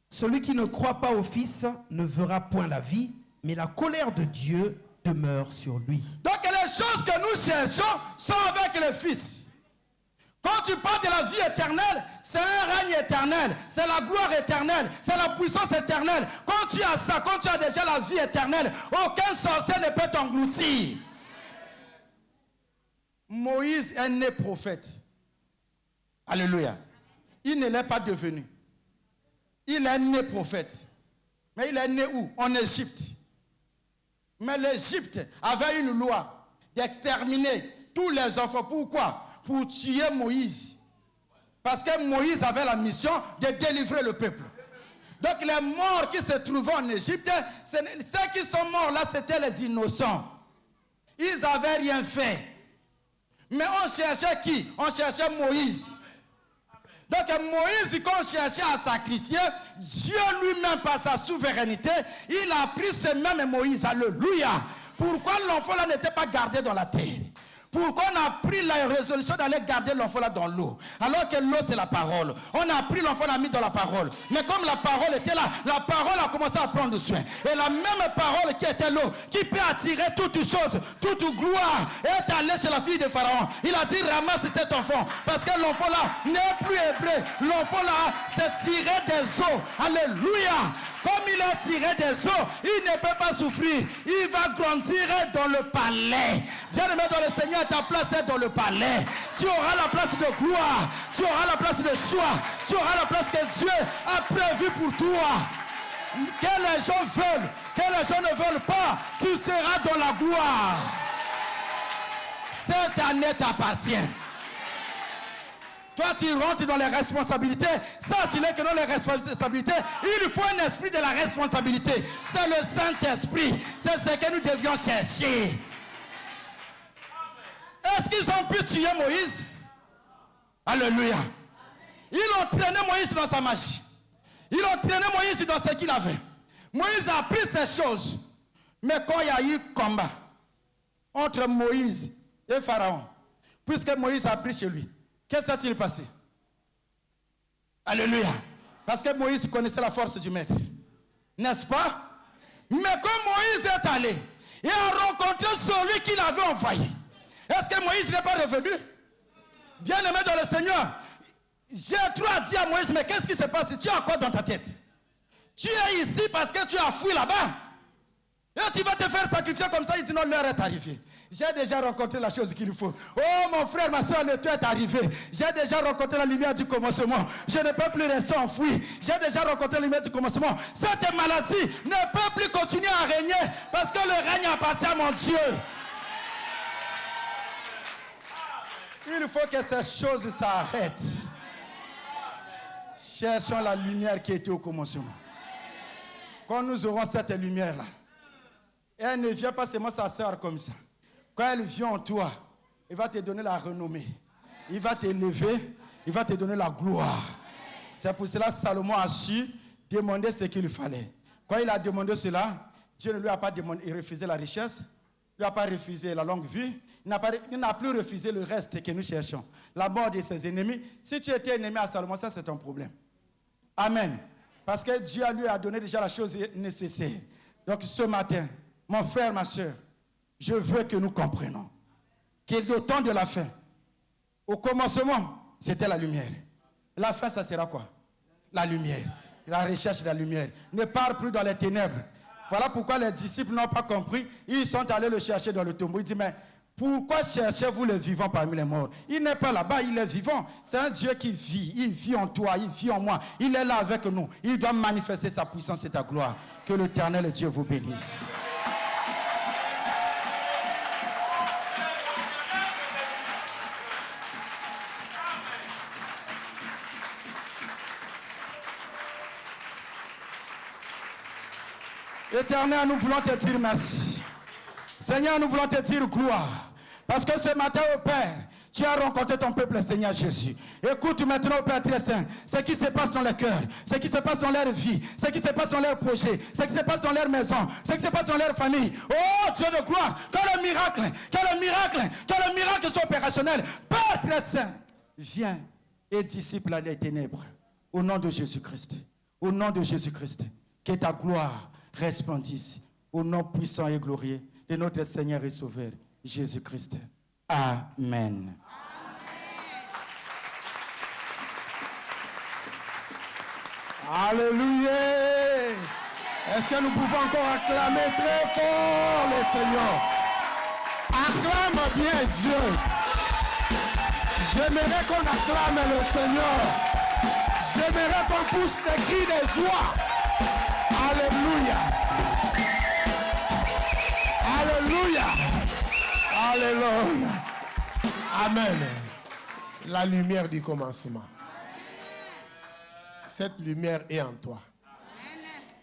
Celui qui ne croit pas au Fils ne verra point la vie, mais la colère de Dieu demeure sur lui. Donc les choses que nous cherchons sont avec le Fils. Quand tu parles de la vie éternelle, c'est un règne éternel, c'est la gloire éternelle, c'est la puissance éternelle. Quand tu as ça, quand tu as déjà la vie éternelle, aucun sorcier ne peut t'engloutir. Moïse est né prophète. Alléluia. Il ne l'est pas devenu. Il est né prophète. Mais il est né où? En Égypte. Mais l'Égypte avait une loi d'exterminer tous les enfants. Pourquoi? Pour tuer Moïse. Parce que Moïse avait la mission de délivrer le peuple. Donc les morts qui se trouvaient en Égypte, ceux qui sont morts là, c'était les innocents. Ils n'avaient rien fait. Mais on cherchait qui? On cherchait Moïse. Donc Moïse, quand on cherchait à sacrifier, Dieu lui-même, par sa souveraineté, il a pris ce même Moïse. Alléluia. Pourquoi l'enfant là n'était pas gardé dans la terre? Pourquoi on a pris la résolution d'aller garder l'enfant là dans l'eau? Alors que l'eau c'est la parole. On a pris l'enfant, on l'a mis dans la parole. Mais comme la parole était là, la parole a commencé à prendre soin. Et la même parole qui était l'eau, qui peut attirer toutes choses, toute gloire, est allée chez la fille de Pharaon. Il a dit ramasse cet enfant. Parce que l'enfant là n'est plus hébreu. L'enfant là s'est tiré des eaux. Alléluia. Comme il a tiré des eaux, il ne peut pas souffrir. Il va grandir dans le palais. Bien-aimé dans le Seigneur, ta place est dans le palais. Tu auras la place de gloire. Tu auras la place de choix. Tu auras la place que Dieu a prévue pour toi. Que les gens veulent, que les gens ne veulent pas, tu seras dans la gloire. Cette année t'appartient. Toi, tu rentres dans les responsabilités. Sache-le que dans les responsabilités, il faut un esprit de la responsabilité. C'est le Saint-Esprit. C'est ce que nous devions chercher. Est-ce qu'ils ont pu tuer Moïse? Alléluia. Ils ont traîné Moïse dans sa marche. Ils ont traîné Moïse dans ce qu'il avait. Moïse a pris ces choses. Mais quand il y a eu combat entre Moïse et Pharaon, puisque Moïse a pris chez lui, qu'est-ce qui s'est passé? Alléluia. Parce que Moïse connaissait la force du maître. N'est-ce pas? Mais quand Moïse est allé, il a rencontré celui qu'il avait envoyé. Est-ce que Moïse n'est pas revenu? Bien-aimé dans le Seigneur, Jéthro a dit à Moïse, mais qu'est-ce qui se passe? Tu as quoi dans ta tête? Tu es ici parce que tu as fui là-bas. Et tu vas te faire sacrifier comme ça. Il dit non, l'heure est arrivée. J'ai déjà rencontré la chose qu'il faut. Oh mon frère, ma soeur, le temps est arrivé. J'ai déjà rencontré la lumière du commencement. Je ne peux plus rester enfoui. J'ai déjà rencontré la lumière du commencement. Cette maladie ne peut plus continuer à régner parce que le règne appartient à mon Dieu. Il faut que ces choses s'arrêtent. Cherchons la lumière qui était au commencement. Quand nous aurons cette lumière-là, elle ne vient pas seulement s'asseoir comme ça. Quand elle vient en toi, il va te donner la renommée. Il va t'élever, il va te donner la gloire. C'est pour cela que Salomon a su demander ce qu'il fallait. Quand il a demandé cela, Dieu ne lui a pas refusé la richesse, il ne lui a pas refusé la longue vie, il n'a plus refusé le reste que nous cherchons. La mort de ses ennemis. Si tu étais ennemi à Salomon, ça c'est ton problème. Amen. Parce que Dieu lui a donné déjà la chose nécessaire. Donc ce matin, mon frère, ma soeur, je veux que nous comprenions qu'au temps de la fin, au commencement, c'était la lumière. La fin, ça sera quoi? la lumière. La recherche de la lumière. Ne pars plus dans les ténèbres. Voilà pourquoi les disciples n'ont pas compris. Ils sont allés le chercher dans le tombeau. Il dit, mais pourquoi cherchez-vous le vivant parmi les morts? Il n'est pas là-bas, il est vivant. C'est un Dieu qui vit. Il vit en toi, il vit en moi. Il est là avec nous. Il doit manifester sa puissance et ta gloire. Que l'Éternel Dieu vous bénisse. Éternel, nous voulons te dire merci. Seigneur, nous voulons te dire gloire. Parce que ce matin, au Père, tu as rencontré ton peuple, Seigneur Jésus. Écoute maintenant, au Père très saint, ce qui se passe dans les cœurs, ce qui se passe dans leur vie, ce qui se passe dans leurs projets, ce qui se passe dans leur maison, ce qui se passe dans leur famille. Oh Dieu de gloire, que le miracle soit opérationnel. Père très saint, viens et dissipe les ténèbres. Au nom de Jésus-Christ. Au nom de Jésus-Christ. Que ta gloire resplendisse. Au nom puissant et glorieux de notre Seigneur et Sauveur, Jésus-Christ. Amen. Alléluia. Est-ce que nous pouvons encore acclamer très fort le Seigneur? Acclame bien Dieu. J'aimerais qu'on acclame le Seigneur. J'aimerais qu'on pousse des cris de joie. Alléluia. Alléluia. Alléluia. Amen. La lumière du commencement. Cette lumière est en toi.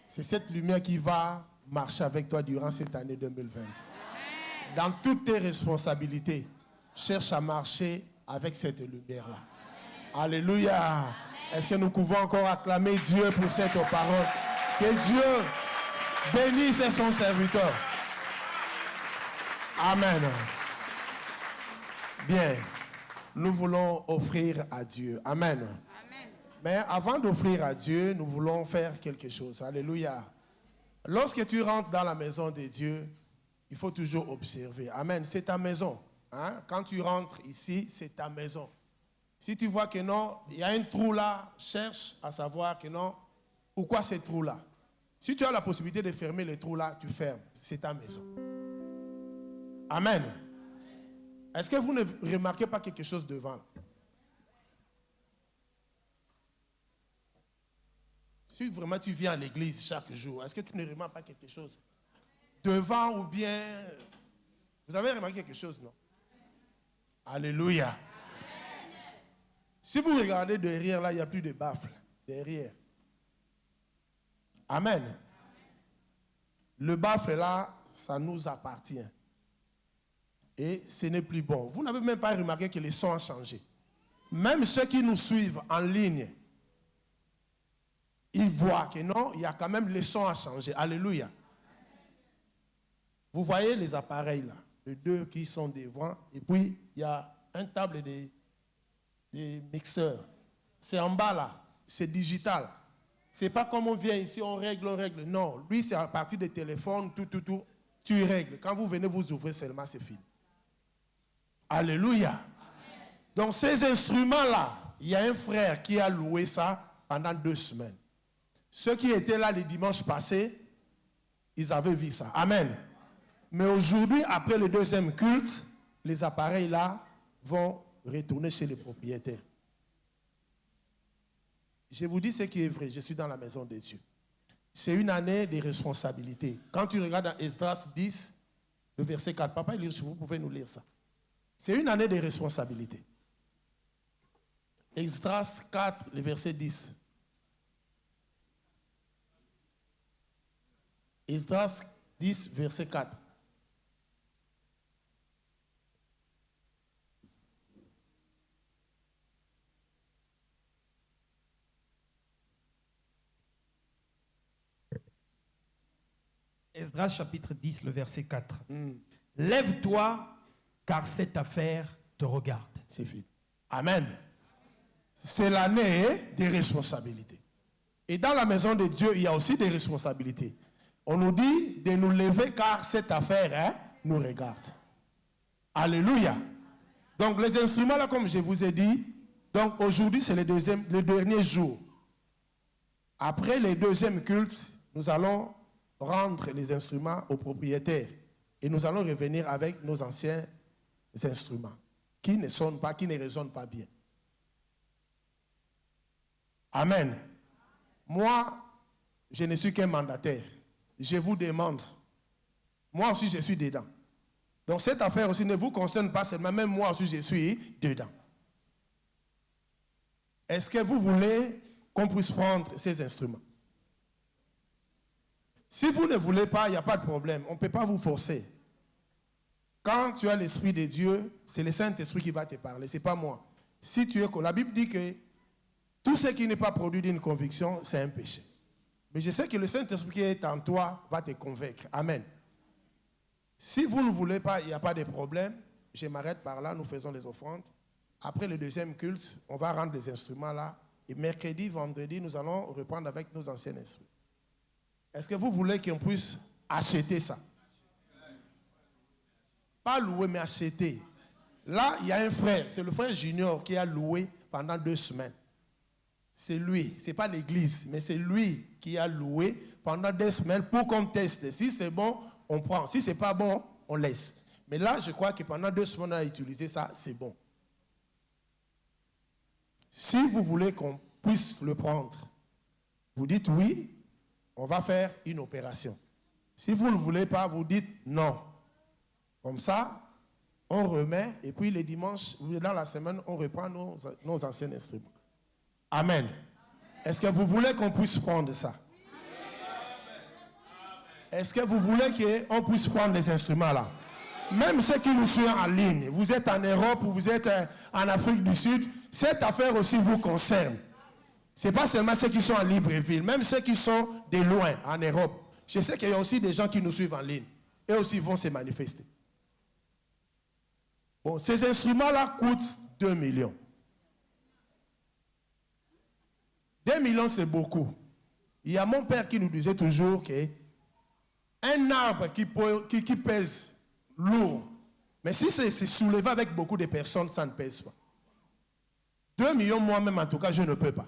C'est cette lumière qui va marcher avec toi durant cette année 2020. Dans toutes tes responsabilités, cherche à marcher avec cette lumière-là. Alléluia. Est-ce que nous pouvons encore acclamer Dieu pour cette parole? Que Dieu bénisse son serviteur. Amen. Bien. Nous voulons offrir à Dieu. Amen. Mais avant d'offrir à Dieu, nous voulons faire quelque chose. Alléluia. Lorsque tu rentres dans la maison de Dieu, il faut toujours observer. Amen. C'est ta maison. Hein? Quand tu rentres ici, c'est ta maison. Si tu vois que non, il y a un trou là, cherche à savoir que non, pourquoi ce trou là? Si tu as la possibilité de fermer le trou là, tu fermes. C'est ta maison. Amen. Est-ce que vous ne remarquez pas quelque chose devant là? Si vraiment tu viens à l'église chaque jour, est-ce que tu ne remarques pas quelque chose devant ou bien... Vous avez remarqué quelque chose, non? Alléluia. Amen. Si vous regardez derrière, là, il n'y a plus de baffle. Derrière. Amen. Le baffle, là, ça nous appartient. Et ce n'est plus bon. Vous n'avez même pas remarqué que les sons ont changé. Même ceux qui nous suivent en ligne, ils voient que non, il y a quand même les sons à changer. Alléluia. Vous voyez les appareils là, les deux qui sont devant, et puis il y a un table des mixeurs. C'est en bas là, c'est digital. C'est pas comme on vient ici, on règle. Non, lui c'est à partir des téléphones, tout, tu règles. Quand vous venez, vous ouvrez seulement, c'est fini. Alléluia. Amen. Donc ces instruments là, il y a un frère qui a loué ça pendant 2 semaines. Ceux qui étaient là le dimanche passé, ils avaient vu ça. Amen. Mais aujourd'hui, après le 2e culte, les appareils là vont retourner chez les propriétaires. Je vous dis ce qui est vrai, je suis dans la maison de Dieu. C'est une année de responsabilité. Quand tu regardes dans Esdras 10, le verset 4, papa, vous pouvez nous lire ça. C'est une année de responsabilité. Esdras 4, le verset 10. Esdras 10, verset 4. Esdras chapitre 10, le verset 4. Lève-toi, car cette affaire te regarde. C'est fini. Amen. C'est l'année des responsabilités. Et dans la maison de Dieu, il y a aussi des responsabilités. On nous dit de nous lever car cette affaire nous regarde. Alléluia. Donc les instruments là, comme je vous ai dit, donc aujourd'hui c'est le dernier jour. Après le deuxième culte, nous allons rendre les instruments aux propriétaires. Et nous allons revenir avec nos anciens instruments qui ne sonnent pas, qui ne résonnent pas bien. Amen. Moi, je ne suis qu'un mandataire. Je vous demande. Moi aussi, je suis dedans. Donc cette affaire aussi ne vous concerne pas seulement, même moi aussi, je suis dedans. Est-ce que vous voulez qu'on puisse prendre ces instruments? Si vous ne voulez pas, il n'y a pas de problème. On ne peut pas vous forcer. Quand tu as l'Esprit de Dieu, c'est le Saint-Esprit qui va te parler, ce n'est pas moi. Si tu es, la Bible dit que tout ce qui n'est pas produit d'une conviction, c'est un péché. Mais je sais que le Saint-Esprit qui est en toi va te convaincre. Amen. Si vous ne voulez pas, il n'y a pas de problème. Je m'arrête par là, nous faisons les offrandes. Après le deuxième culte, on va rendre les instruments là. Et mercredi, vendredi, nous allons reprendre avec nos anciens instruments. Est-ce que vous voulez qu'on puisse acheter ça? Pas louer, mais acheter. Là, il y a un frère, c'est le frère Junior qui a loué pendant 2 semaines. C'est lui, ce n'est pas l'église, mais c'est lui qui a loué pendant 2 semaines pour qu'on teste. Si c'est bon, on prend. Si ce n'est pas bon, on laisse. Mais là, je crois que pendant 2 semaines, on a utilisé ça, c'est bon. Si vous voulez qu'on puisse le prendre, vous dites oui, on va faire une opération. Si vous ne voulez pas, vous dites non. Comme ça, on remet, et puis les dimanches, dans la semaine, on reprend nos anciens instruments. Amen. Est-ce que vous voulez qu'on puisse prendre ça? Est-ce que vous voulez qu'on puisse prendre les instruments là? Même ceux qui nous suivent en ligne, vous êtes en Europe ou vous êtes en Afrique du Sud, cette affaire aussi vous concerne. Ce n'est pas seulement ceux qui sont à Libreville, même ceux qui sont de loin en Europe. Je sais qu'il y a aussi des gens qui nous suivent en ligne. Eux aussi vont se manifester. Bon, ces instruments-là coûtent 2 millions. 2 millions, c'est beaucoup. Il y a mon père qui nous disait toujours qu'un arbre qui pèse lourd, mais si c'est soulevé avec beaucoup de personnes, ça ne pèse pas. 2 millions, moi-même, en tout cas, je ne peux pas.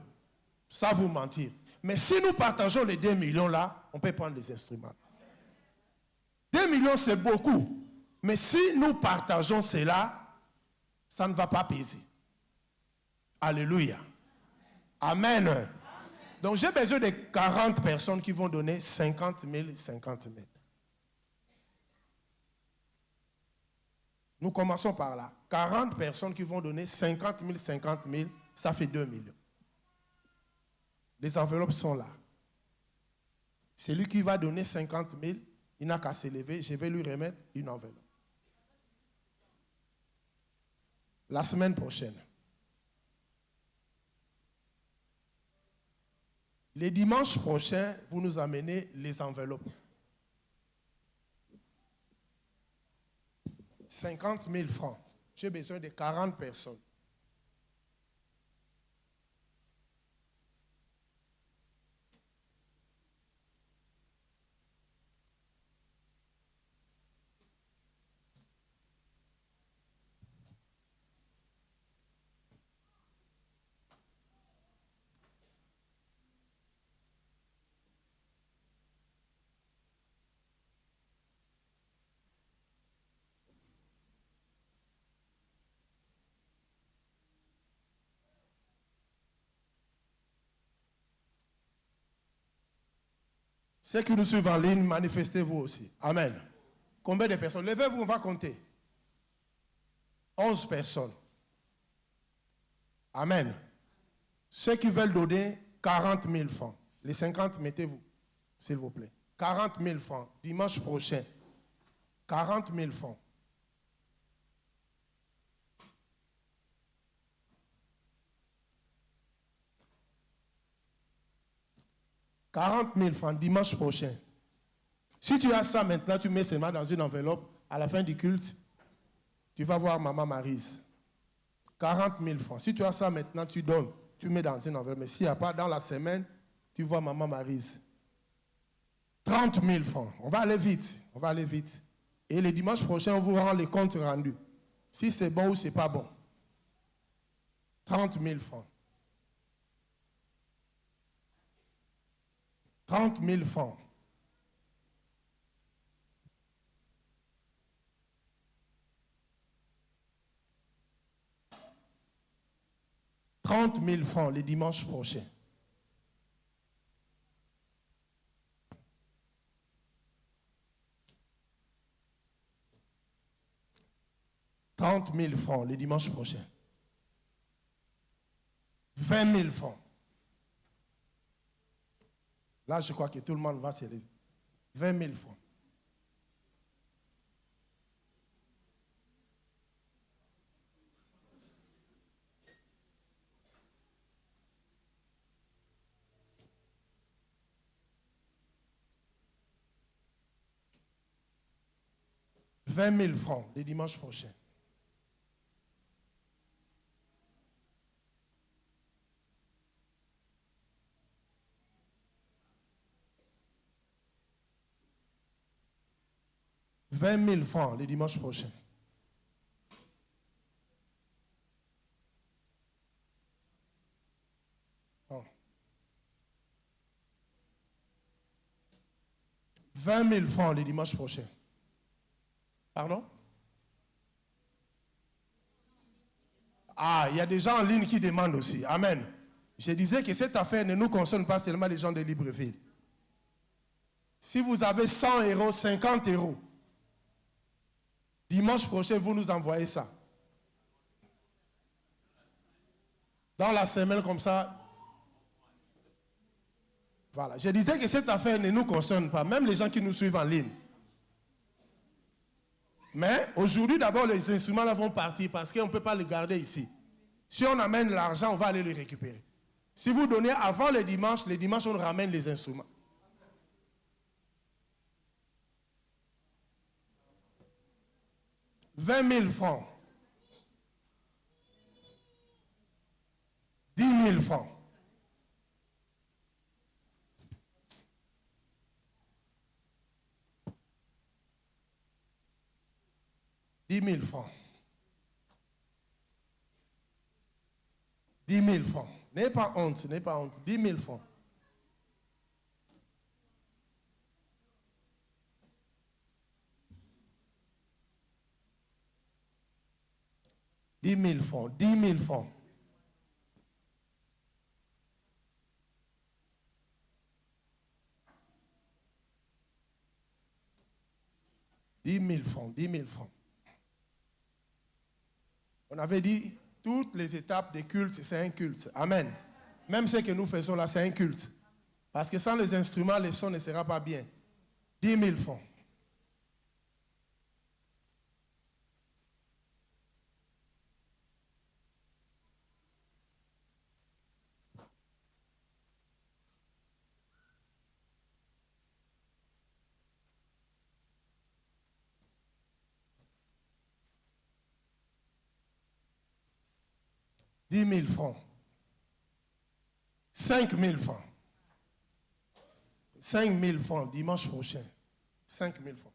Ça vous mentir. Mais si nous partageons les 2 millions là, on peut prendre les instruments. 2 millions, c'est beaucoup. Mais si nous partageons cela, ça ne va pas peser. Alléluia. Amen. Amen. Donc j'ai besoin de 40 personnes qui vont donner 50 000, 50 000. Nous commençons par là. 40 personnes qui vont donner 50 000, 50 000, ça fait 2 millions. Les enveloppes sont là. Celui qui va donner 50 000, il n'a qu'à se lever, je vais lui remettre une enveloppe. La semaine prochaine. Les dimanches prochains, vous nous amenez les enveloppes. 50 000 francs. J'ai besoin de 40 personnes. Ceux qui nous suivent en ligne, manifestez-vous aussi. Amen. Combien de personnes? Levez-vous, on va compter. 11 personnes. Amen. Ceux qui veulent donner 40 000 francs. Les 50, mettez-vous, s'il vous plaît. 40 000 francs. Dimanche prochain. 40 000 francs. « 40 000 francs dimanche prochain. Si tu as ça maintenant, tu mets seulement dans une enveloppe. À la fin du culte, tu vas voir Maman Maryse. 40 000 francs. Si tu as ça maintenant, tu donnes. Tu mets dans une enveloppe. Mais s'il n'y a pas, dans la semaine, tu vois Maman Maryse. 30 000 francs. On va aller vite. On va aller vite. Et le dimanche prochain, on vous rend les comptes rendus. Si c'est bon ou c'est pas bon. 30 000 francs. 30 000 francs. « 30 000 francs le dimanche prochain. « 30 000 francs le dimanche prochain. 20 000 francs. Là, je crois que tout le monde va se lever. 20 000 francs. « 20 000 francs le dimanche prochain. » « 20 000 francs le dimanche prochain. » Oh. 20 000 francs le dimanche prochain. Pardon? Ah, il y a des gens en ligne qui demandent aussi. Amen. Je disais que cette affaire ne nous concerne pas seulement les gens de Libreville. Si vous avez 100 euros, 50 euros, dimanche prochain, vous nous envoyez ça. Dans la semaine comme ça. Voilà. Je disais que cette affaire ne nous concerne pas, même les gens qui nous suivent en ligne. Mais aujourd'hui, d'abord, les instruments là vont partir parce qu'on ne peut pas les garder ici. Si on amène l'argent, on va aller les récupérer. Si vous donnez avant le dimanche, on ramène les instruments. « 20 000 francs. 10 000 francs. « 10 000 francs. 10 000 francs. N'ayez pas honte, n'ayez pas honte. 10 000 francs. « 10 000 francs. 10 000 francs. 10 000 francs. 10 000 francs. On avait dit, toutes les étapes des cultes, c'est un culte. Amen. Même ce que nous faisons là, c'est un culte. Parce que sans les instruments, le son ne sera pas bien. 10 000 francs. « 10 000 francs. 5 000 francs. 5 000 francs dimanche prochain. 5 000 francs.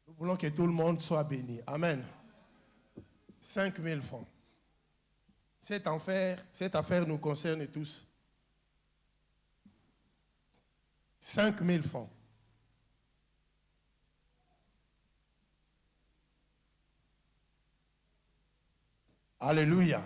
Nous voulons que tout le monde soit béni. Amen. 5 000 francs. Cette affaire nous concerne tous. 5 000 francs. Alléluia.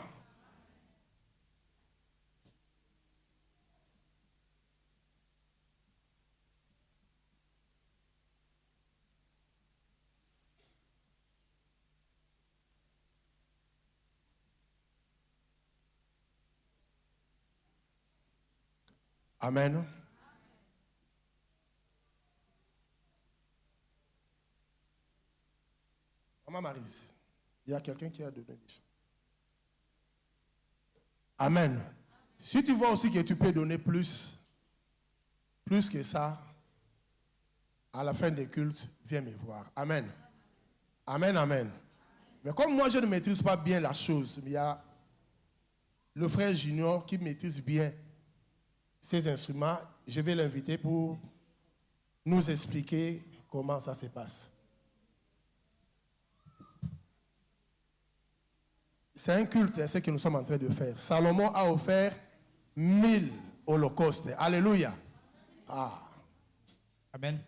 Amen. Maman Maryse, il y a quelqu'un qui a donné des choses. Amen. Si tu vois aussi que tu peux donner plus que ça, à la fin des cultes, viens me voir. Amen. Amen, amen. Mais comme moi, je ne maîtrise pas bien la chose, il y a le frère Junior qui maîtrise bien ces instruments. Je vais l'inviter pour nous expliquer comment ça se passe. C'est un culte, c'est ce que nous sommes en train de faire. Salomon a offert 1000 holocaustes. Alléluia. Ah. Amen.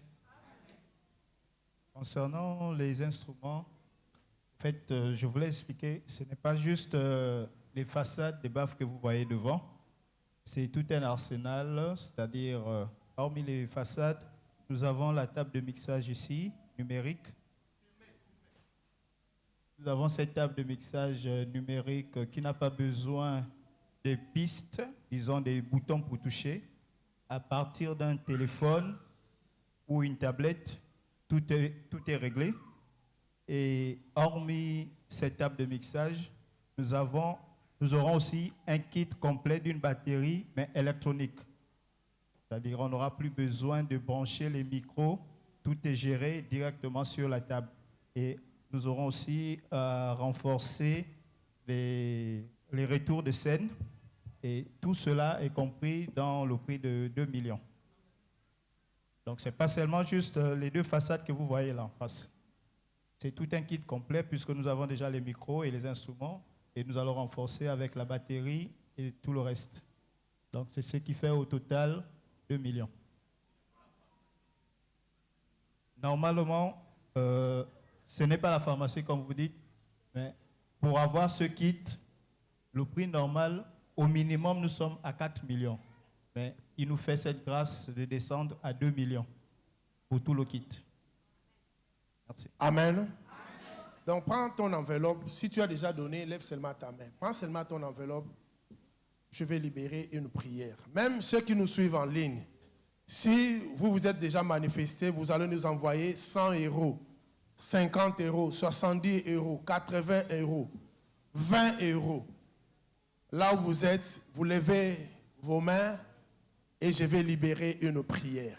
Concernant les instruments, en fait, je voulais expliquer, ce n'est pas juste les façades des baffes que vous voyez devant, c'est tout un arsenal, c'est-à-dire, hormis les façades, nous avons la table de mixage ici, numérique. Nous avons cette table de mixage numérique qui n'a pas besoin de pistes, disons des boutons pour toucher. À partir d'un téléphone ou une tablette, tout est réglé. Et hormis cette table de mixage, nous aurons aussi un kit complet d'une batterie, mais électronique. C'est-à-dire qu'on n'aura plus besoin de brancher les micros, tout est géré directement sur la table. Et nous aurons aussi renforcé les retours de scène. Et tout cela est compris dans le prix de 2 millions. Donc, ce n'est pas seulement juste les deux façades que vous voyez là en face. C'est tout un kit complet puisque nous avons déjà les micros et les instruments et nous allons renforcer avec la batterie et tout le reste. Donc, c'est ce qui fait au total 2 millions. Normalement, ce n'est pas la pharmacie comme vous dites, mais pour avoir ce kit, le prix normal, au minimum, nous sommes à 4 millions. Mais il nous fait cette grâce de descendre à 2 millions pour tout le kit. Merci. Amen. Donc, prends ton enveloppe. Si tu as déjà donné, lève seulement ta main. Prends seulement ton enveloppe. Je vais libérer une prière. Même ceux qui nous suivent en ligne, si vous vous êtes déjà manifesté, vous allez nous envoyer 100 €, 50 €, 70 €, 80 €, 20 €. Là où vous êtes, vous levez vos mains et je vais libérer une prière.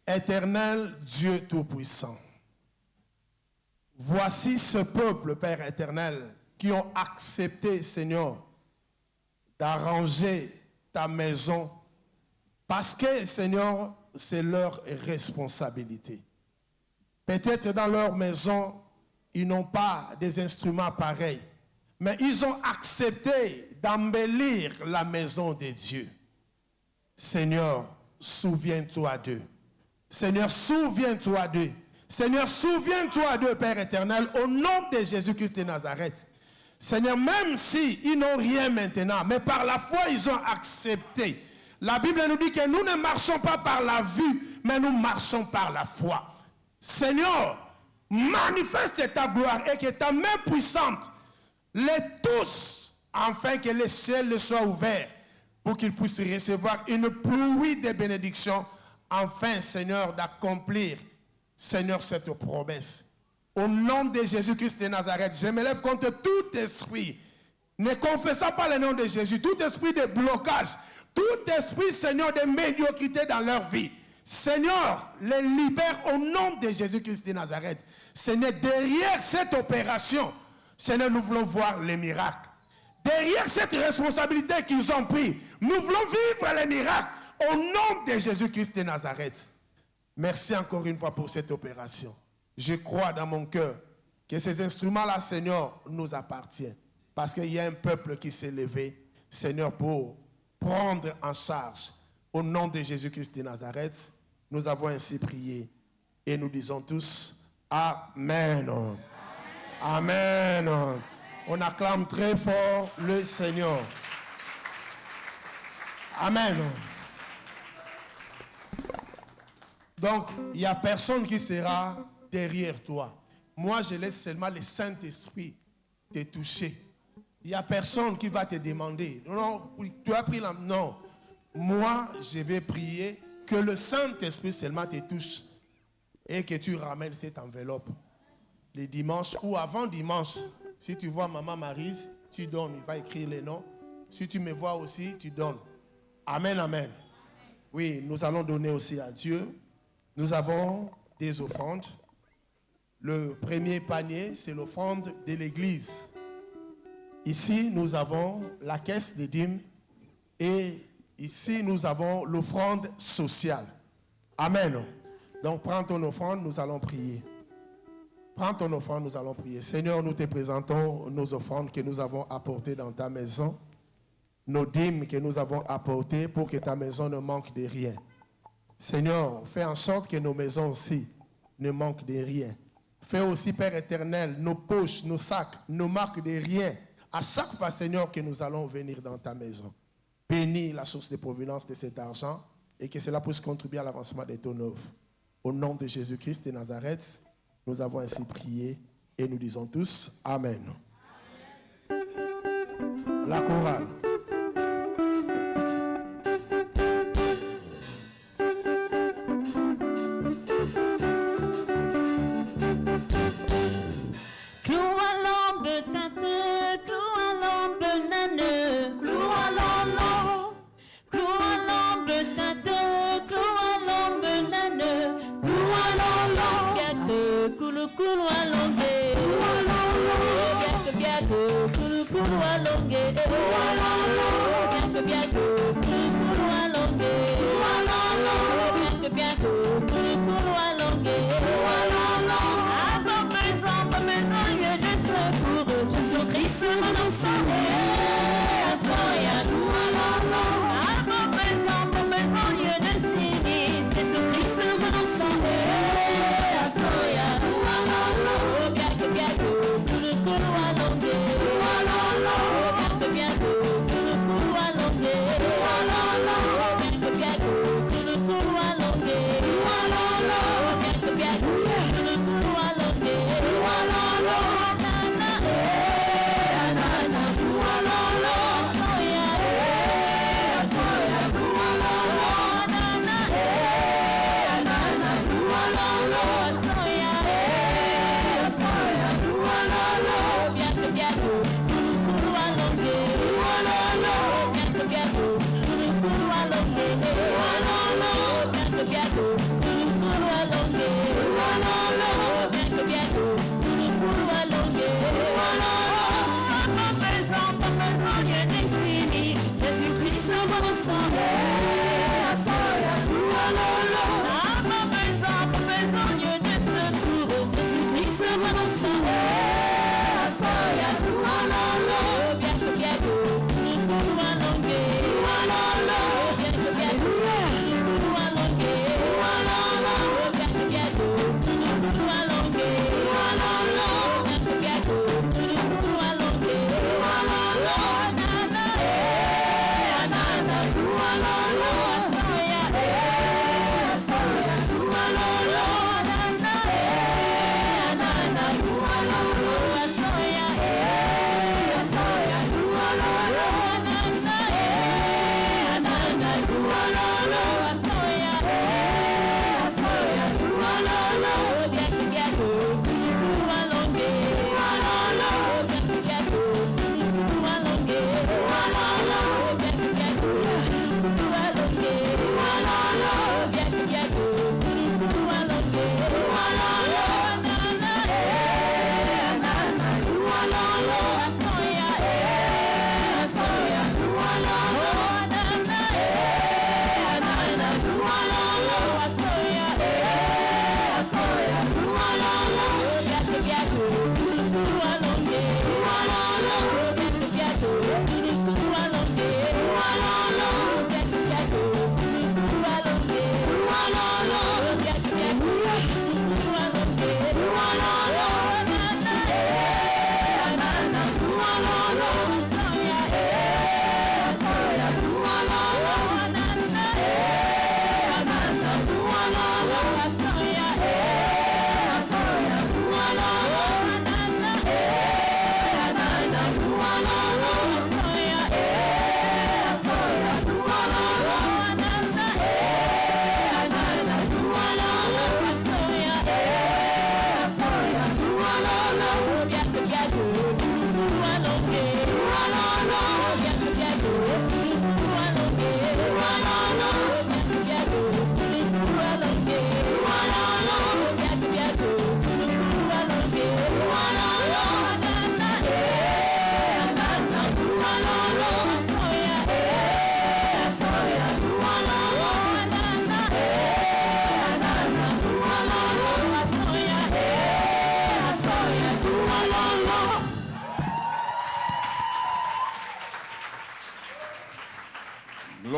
Éternel Dieu Tout-Puissant, voici ce peuple, Père éternel, qui ont accepté, Seigneur, d'arranger ta maison parce que, Seigneur, c'est leur responsabilité. Peut-être dans leur maison, ils n'ont pas des instruments pareils, mais ils ont accepté d'embellir la maison de Dieu. Seigneur, souviens-toi d'eux. Seigneur, souviens-toi d'eux. Seigneur, souviens-toi d'eux, Père éternel, au nom de Jésus-Christ de Nazareth. Seigneur, même s'ils n'ont rien maintenant, mais par la foi, ils ont accepté. La Bible nous dit que nous ne marchons pas par la vue, mais nous marchons par la foi. Seigneur, manifeste ta gloire et que ta main puissante les touche, afin que les ciels les soient ouverts pour qu'ils puissent recevoir une pluie de bénédictions, afin, Seigneur, d'accomplir, Seigneur, cette promesse. Au nom de Jésus-Christ de Nazareth, je me lève contre tout esprit, ne confessant pas le nom de Jésus, tout esprit de blocage, tout esprit, Seigneur, de médiocrité dans leur vie. Seigneur, les libère au nom de Jésus-Christ de Nazareth. Seigneur, derrière cette opération, Seigneur, nous voulons voir les miracles. Derrière cette responsabilité qu'ils ont prise, nous voulons vivre les miracles au nom de Jésus-Christ de Nazareth. Merci encore une fois pour cette opération. Je crois dans mon cœur que ces instruments-là, Seigneur, nous appartiennent. Parce qu'il y a un peuple qui s'est levé, Seigneur, pour prendre en charge. Au nom de Jésus-Christ de Nazareth, nous avons ainsi prié. Et nous disons tous, Amen. Amen. On acclame très fort le Seigneur. Amen. Donc, il n'y a personne qui sera derrière toi. Moi, je laisse seulement le Saint-Esprit te toucher. Il n'y a personne qui va te demander. Non, tu as pris la... Non. Moi, je vais prier que le Saint-Esprit seulement te touche et que tu ramènes cette enveloppe. Les dimanches ou avant dimanche, si tu vois Maman Maryse, tu donnes. Il va écrire les noms. Si tu me vois aussi, tu donnes. Amen, amen. Oui, nous allons donner aussi à Dieu. Nous avons des offrandes. Le premier panier, c'est l'offrande de l'église. Ici, nous avons la caisse des dîmes et ici, nous avons l'offrande sociale. Amen. Donc, prends ton offrande, nous allons prier. Prends ton offrande, nous allons prier. Seigneur, nous te présentons nos offrandes que nous avons apportées dans ta maison, nos dîmes que nous avons apportées pour que ta maison ne manque de rien. Seigneur, fais en sorte que nos maisons aussi ne manquent de rien. Fais aussi, Père éternel, nos poches, nos sacs ne manquent de rien. À chaque fois, Seigneur, que nous allons venir dans ta maison. Bénis la source de provenance de cet argent et que cela puisse contribuer à l'avancement de ton œuvre. Au nom de Jésus-Christ de Nazareth, nous avons ainsi prié et nous disons tous Amen. La chorale.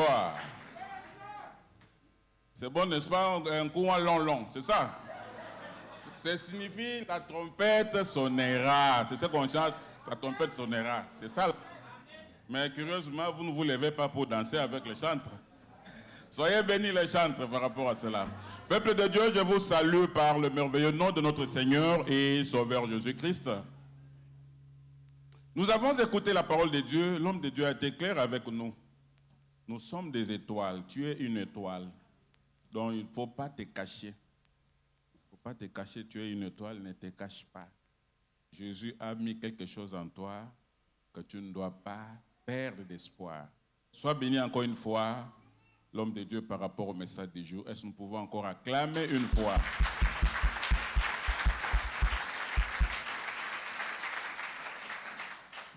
gloire. C'est bon, n'est-ce pas? Un courant long, c'est ça? Ça signifie la trompette sonnera. C'est ça qu'on chante, la trompette sonnera. C'est ça. Mais curieusement, vous ne vous levez pas pour danser avec les chantres. Soyez bénis les chantres par rapport à cela. Peuple de Dieu, je vous salue par le merveilleux nom de notre Seigneur et Sauveur Jésus-Christ. Nous avons écouté la parole de Dieu. L'homme de Dieu a été clair avec nous. Nous sommes des étoiles. Tu es une étoile. Donc il ne faut pas te cacher. Il ne faut pas te cacher. Tu es une étoile, ne te cache pas. Jésus a mis quelque chose en toi que tu ne dois pas perdre d'espoir. Sois béni encore une fois, l'homme de Dieu, par rapport au message du jour. Est-ce que nous pouvons encore acclamer une fois?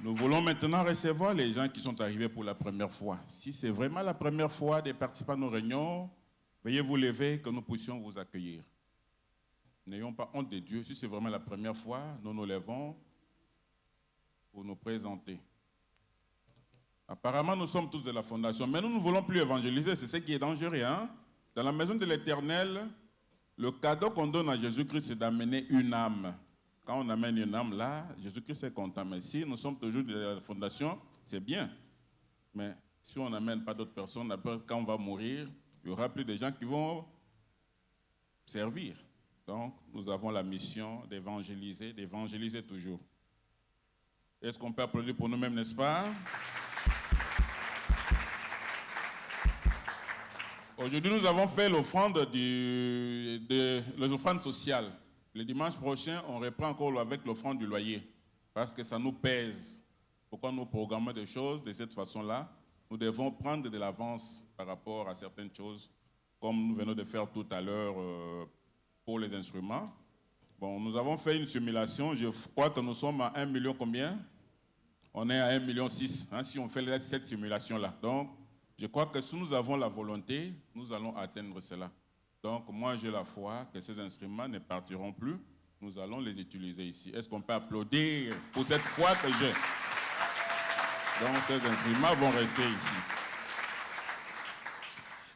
Nous voulons maintenant recevoir les gens qui sont arrivés pour la première fois. Si c'est vraiment la première fois des participants à nos réunions, veuillez vous lever que nous puissions vous accueillir. N'ayons pas honte de Dieu. Si c'est vraiment la première fois, nous nous levons pour nous présenter. Apparemment, nous sommes tous de la fondation, mais nous ne voulons plus évangéliser. C'est ce qui est dangereux. Hein? Dans la maison de l'Éternel, le cadeau qu'on donne à Jésus-Christ, c'est d'amener une âme. Quand on amène une âme là, Jésus-Christ est content. Mais si nous sommes toujours de la fondation, c'est bien. Mais si on n'amène pas d'autres personnes, après, quand on va mourir, il y aura plus de gens qui vont servir. Donc, nous avons la mission d'évangéliser toujours. Est-ce qu'on peut applaudir pour nous-mêmes, n'est-ce pas? Aujourd'hui, nous avons fait l'offrande sociale. Le dimanche prochain, on reprend encore avec l'offrande du loyer, parce que ça nous pèse. Pourquoi nous programmons des choses de cette façon-là? Nous devons prendre de l'avance par rapport à certaines choses, comme nous venons de faire tout à l'heure pour les instruments. Bon, nous avons fait une simulation. Je crois que nous sommes à 1 million combien? On est à 1,6 million, hein, si on fait cette simulation-là. Donc, je crois que si nous avons la volonté, nous allons atteindre cela. Donc, moi, j'ai la foi que ces instruments ne partiront plus. Nous allons les utiliser ici. Est-ce qu'on peut applaudir pour cette foi que j'ai? Donc, ces instruments vont rester ici.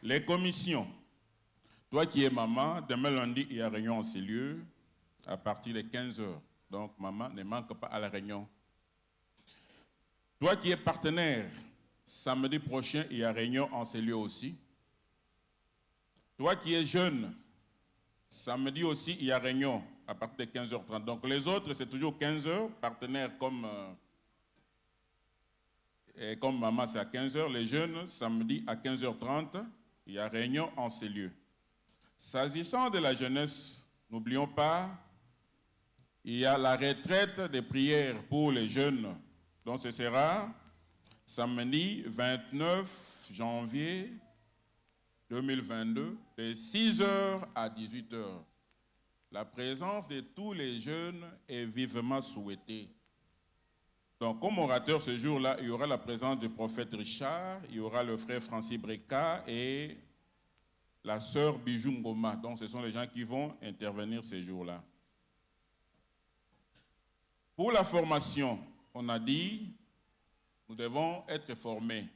Les commissions. Toi qui es maman, demain lundi, il y a réunion en ces lieux à partir de 15h. Donc, maman, ne manque pas à la réunion. Toi qui es partenaire, samedi prochain, il y a réunion en ces lieux aussi. Toi qui es jeune, samedi aussi, il y a réunion à partir de 15h30. Donc les autres, c'est toujours 15h. Partenaires comme maman, c'est à 15h. Les jeunes, samedi à 15h30, il y a réunion en ces lieux. S'agissant de la jeunesse, n'oublions pas, il y a la retraite des prières pour les jeunes. Donc ce sera samedi 29 janvier 2022, de 6h à 18h. La présence de tous les jeunes est vivement souhaitée. Donc, comme orateur ce jour-là, il y aura la présence du prophète Richard, il y aura le frère Francis Breka et la sœur Bijou Ngoma. Donc, ce sont les gens qui vont intervenir ce jour-là. Pour la formation, on a dit, nous devons être formés.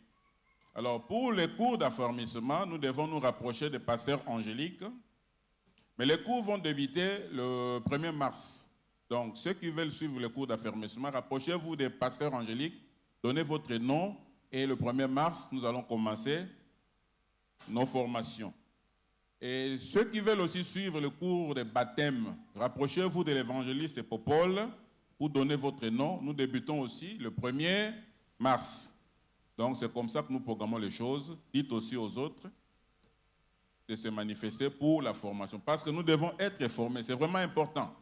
Alors, pour les cours d'affermissement, nous devons nous rapprocher des pasteurs angéliques. Mais les cours vont débuter le 1er mars. Donc, ceux qui veulent suivre les cours d'affermissement, rapprochez-vous des pasteurs angéliques, donnez votre nom, et le 1er mars, nous allons commencer nos formations. Et ceux qui veulent aussi suivre le cours de baptême, rapprochez-vous de l'évangéliste Popol pour donner votre nom. Nous débutons aussi le 1er mars. Donc, c'est comme ça que nous programmons les choses. Dites aussi aux autres de se manifester pour la formation. Parce que nous devons être formés. C'est vraiment important.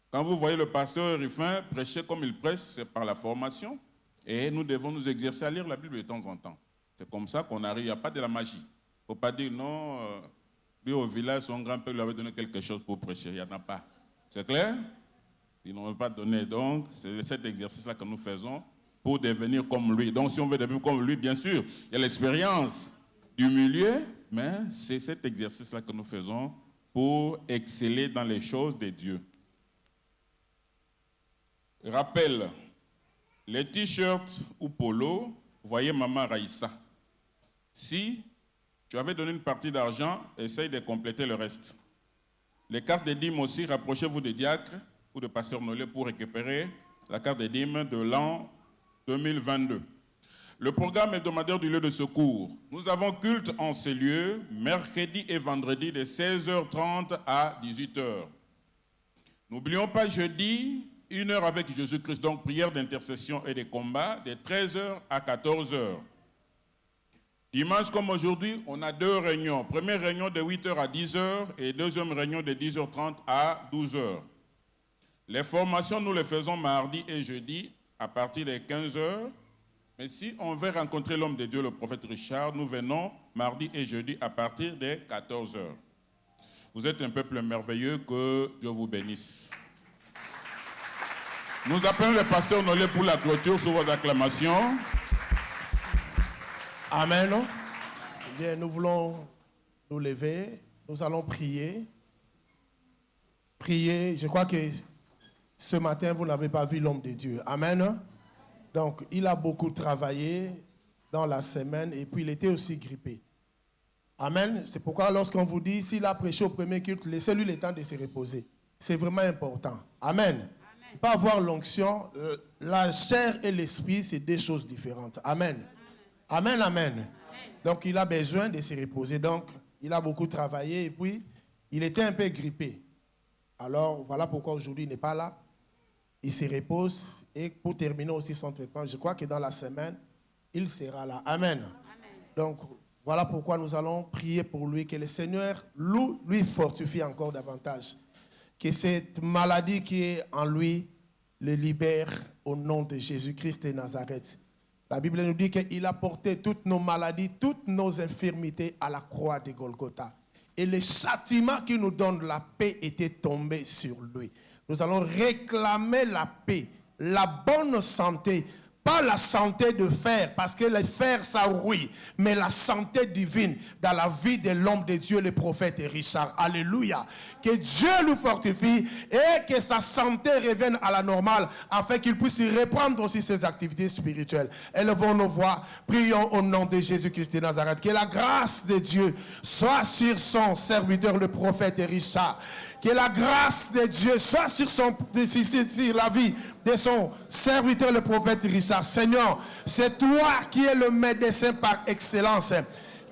Quand vous voyez le pasteur Ruffin prêcher comme il prêche, c'est par la formation. Et nous devons nous exercer à lire la Bible de temps en temps. C'est comme ça qu'on arrive. Il n'y a pas de la magie. Il ne faut pas dire non, lui au village, son grand-père lui avait donné quelque chose pour prêcher. Il n'y en a pas. C'est clair? Ils n'ont pas donné. Donc, c'est cet exercice-là que nous faisons pour devenir comme lui. Donc, si on veut devenir comme lui, bien sûr, il y a l'expérience du milieu, mais c'est cet exercice-là que nous faisons pour exceller dans les choses de Dieu. Rappel, les t-shirts ou polos, voyez Maman Raïssa. Si tu avais donné une partie d'argent, essaye de compléter le reste. Les cartes des dîmes aussi, rapprochez-vous des diacres ou de Pasteur Nolé pour récupérer la carte des dîmes de l'an 2022. Le programme hebdomadaire du lieu de secours. Nous avons culte en ces lieux, mercredi et vendredi de 16h30 à 18h. N'oublions pas jeudi, 1 heure avec Jésus-Christ, donc prière d'intercession et de combat, de 13h à 14h. Dimanche comme aujourd'hui, on a 2 réunions. Première réunion de 8h à 10h et deuxième réunion de 10h30 à 12h. Les formations, nous les faisons mardi et jeudi à partir de 15h. Mais si on veut rencontrer l'homme de Dieu, le prophète Richard, nous venons mardi et jeudi à partir de 14h. Vous êtes un peuple merveilleux, que Dieu vous bénisse. Nous appelons le pasteur Nolé pour la clôture sous vos acclamations. Amen. Bien, nous voulons nous lever. Nous allons prier. Prier. Je crois que ce matin, vous n'avez pas vu l'homme de Dieu. Amen. Donc, il a beaucoup travaillé dans la semaine et puis il était aussi grippé. Amen. C'est pourquoi lorsqu'on vous dit, s'il a prêché au premier culte, laissez-lui le temps de se reposer. C'est vraiment important. Amen. Il pas avoir l'onction. La chair et l'esprit, c'est 2 choses différentes. Amen. Amen, amen. Donc, il a besoin de se reposer. Donc, il a beaucoup travaillé et puis, il était un peu grippé. Alors, voilà pourquoi aujourd'hui, il n'est pas là. Il se repose et pour terminer aussi son traitement, je crois que dans la semaine, il sera là. Amen. Amen. Donc, voilà pourquoi nous allons prier pour lui, que le Seigneur lui fortifie encore davantage. Que cette maladie qui est en lui le libère au nom de Jésus-Christ de Nazareth. La Bible nous dit qu'il a porté toutes nos maladies, toutes nos infirmités à la croix de Golgotha. Et le châtiment qui nous donne la paix était tombé sur lui. Nous allons réclamer la paix, la bonne santé, pas la santé de fer, parce que le fer, ça rouille, mais la santé divine dans la vie de l'homme de Dieu, le prophète Richard. Alléluia. Que Dieu nous fortifie et que sa santé revienne à la normale, afin qu'il puisse reprendre aussi ses activités spirituelles. Élevons nos voix, prions au nom de Jésus-Christ de Nazareth. Que la grâce de Dieu soit sur son serviteur, le prophète Richard. Que la grâce de Dieu soit sur la vie de son serviteur, le prophète Richard. Seigneur, c'est toi qui es le médecin par excellence,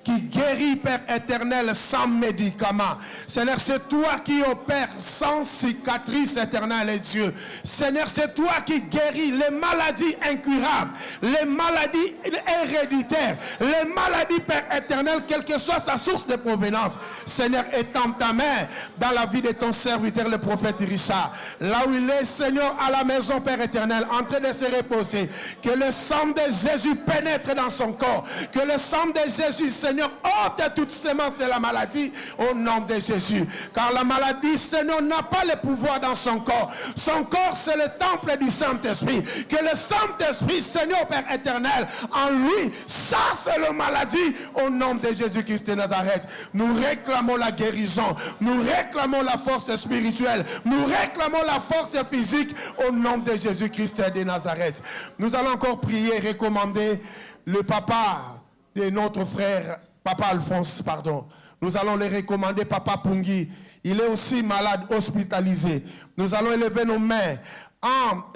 qui guérit, Père éternel, sans médicaments. Seigneur, c'est toi qui opères sans cicatrice, éternel Dieu. Seigneur, c'est toi qui guéris les maladies incurables, les maladies héréditaires, les maladies, Père éternel, quelle que soit sa source de provenance. Seigneur, étends ta main dans la vie de ton serviteur, le prophète Richard. Là où il est, Seigneur, à la maison, Père éternel, en train de se reposer. Que le sang de Jésus pénètre dans son corps. Que le sang de Jésus, Seigneur, ôte toute semence de la maladie au nom de Jésus. Car la maladie, Seigneur, n'a pas le pouvoir dans son corps. Son corps, c'est le temple du Saint-Esprit. Que le Saint-Esprit, Seigneur, Père éternel, en lui, chasse la maladie au nom de Jésus-Christ de Nazareth. Nous réclamons la guérison. Nous réclamons la force spirituelle. Nous réclamons la force physique au nom de Jésus-Christ de Nazareth. Nous allons encore prier, recommander le papa de notre frère, Papa Alphonse, pardon. Nous allons le recommander, Papa Pungi. Il est aussi malade, hospitalisé. Nous allons élever nos mains,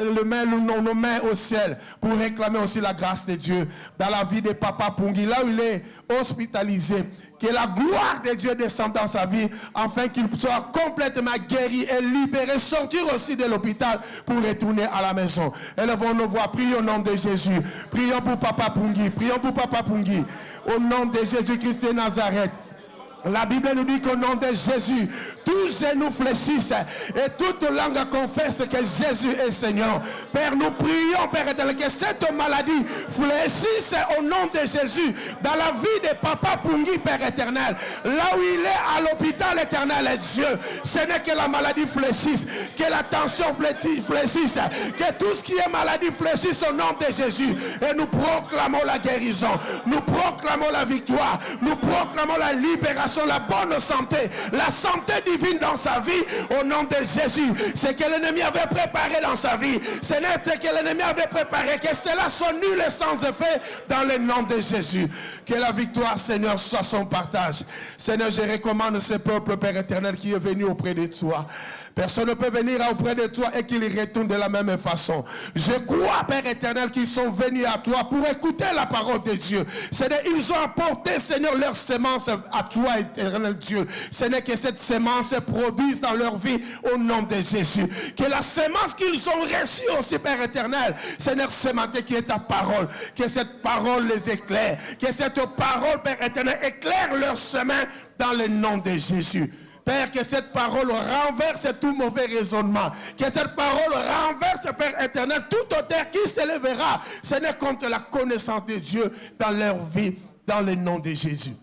nos mains au ciel pour réclamer aussi la grâce de Dieu dans la vie de Papa Pungi. Là où il est hospitalisé, que la gloire de Dieu descende dans sa vie, afin qu'il soit complètement guéri et libéré, sortir aussi de l'hôpital pour retourner à la maison. Élevons nos voix, prions au nom de Jésus. Prions pour Papa Pungi, prions pour Papa Pungi. Au nom de Jésus-Christ de Nazareth. La Bible nous dit qu'au nom de Jésus, tous genoux fléchissent et toute langue confesse que Jésus est Seigneur. Père, nous prions, Père éternel, que cette maladie fléchisse au nom de Jésus dans la vie de Papa Pungi, Père éternel. Là où il est à l'hôpital éternel, est Dieu. Ce n'est que la maladie fléchisse, que la tension fléchisse, que tout ce qui est maladie fléchisse au nom de Jésus. Et nous proclamons la guérison, nous proclamons la victoire, nous proclamons la libération façon la bonne santé, la santé divine dans sa vie au nom de Jésus. Ce que l'ennemi avait préparé dans sa vie, ce n'est que l'ennemi avait préparé, que cela soit nul et sans effet dans le nom de Jésus. Que la victoire, Seigneur, soit son partage. Seigneur, je recommande ce peuple, Père éternel, qui est venu auprès de toi. Personne ne peut venir auprès de toi et qu'il retourne de la même façon. Je crois, Père éternel, qu'ils sont venus à toi pour écouter la parole de Dieu. Seigneur, ils ont apporté, Seigneur, leur semence à toi, éternel Dieu. Seigneur, que cette semence se produise dans leur vie au nom de Jésus. Que la semence qu'ils ont reçue aussi, Père éternel, Seigneur, ce matin qui est ta parole, que cette parole les éclaire. Que cette parole, Père éternel, éclaire leur chemin dans le nom de Jésus. Père, que cette parole renverse tout mauvais raisonnement. Que cette parole renverse, Père éternel, tout auteur qui s'élèvera, Seigneur, contre la connaissance de Dieu dans leur vie, dans le nom de Jésus.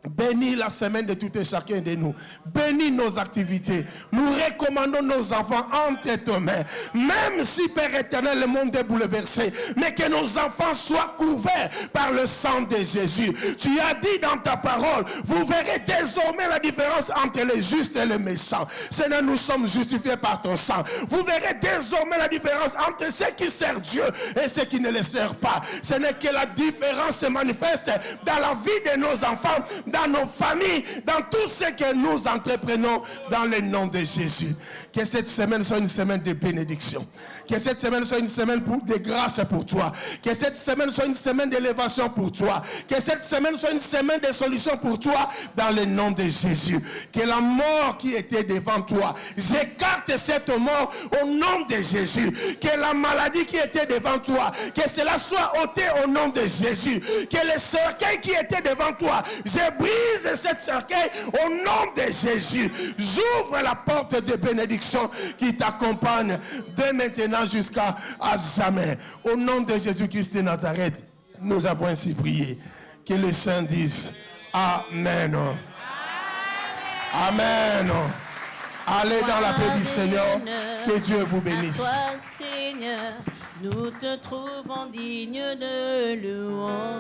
Bénis la semaine de tout et chacun de nous. Bénis nos activités. Nous recommandons nos enfants entre tes mains. Même si, Père éternel, le monde est bouleversé, mais que nos enfants soient couverts par le sang de Jésus. Tu as dit dans ta parole, vous verrez désormais la différence entre les justes et les méchants. Seigneur, nous sommes justifiés par ton sang. Vous verrez désormais la différence entre ceux qui servent Dieu et ceux qui ne le servent pas. Seigneur, que la différence se manifeste dans la vie de nos enfants, dans nos familles, dans tout ce que nous entreprenons dans le nom de Jésus. Que cette semaine soit une semaine de bénédiction. Que cette semaine soit une semaine de grâce pour toi. Que cette semaine soit une semaine d'élévation pour toi. Que cette semaine soit une semaine de solution pour toi dans le nom de Jésus. Que la mort qui était devant toi, j'écarte cette mort au nom de Jésus. Que la maladie qui était devant toi, que cela soit ôté au nom de Jésus. Que le cercueil qui était devant toi, je brise cette cercueil au nom de Jésus. J'ouvre la porte de bénédiction qui t'accompagne dès maintenant jusqu'à jamais. Au nom de Jésus-Christ de Nazareth, nous avons ainsi prié. Que les saints disent Amen. Amen. Allez dans la paix du Seigneur. Que Dieu vous bénisse. À toi, Seigneur, nous te trouvons dignes de louange.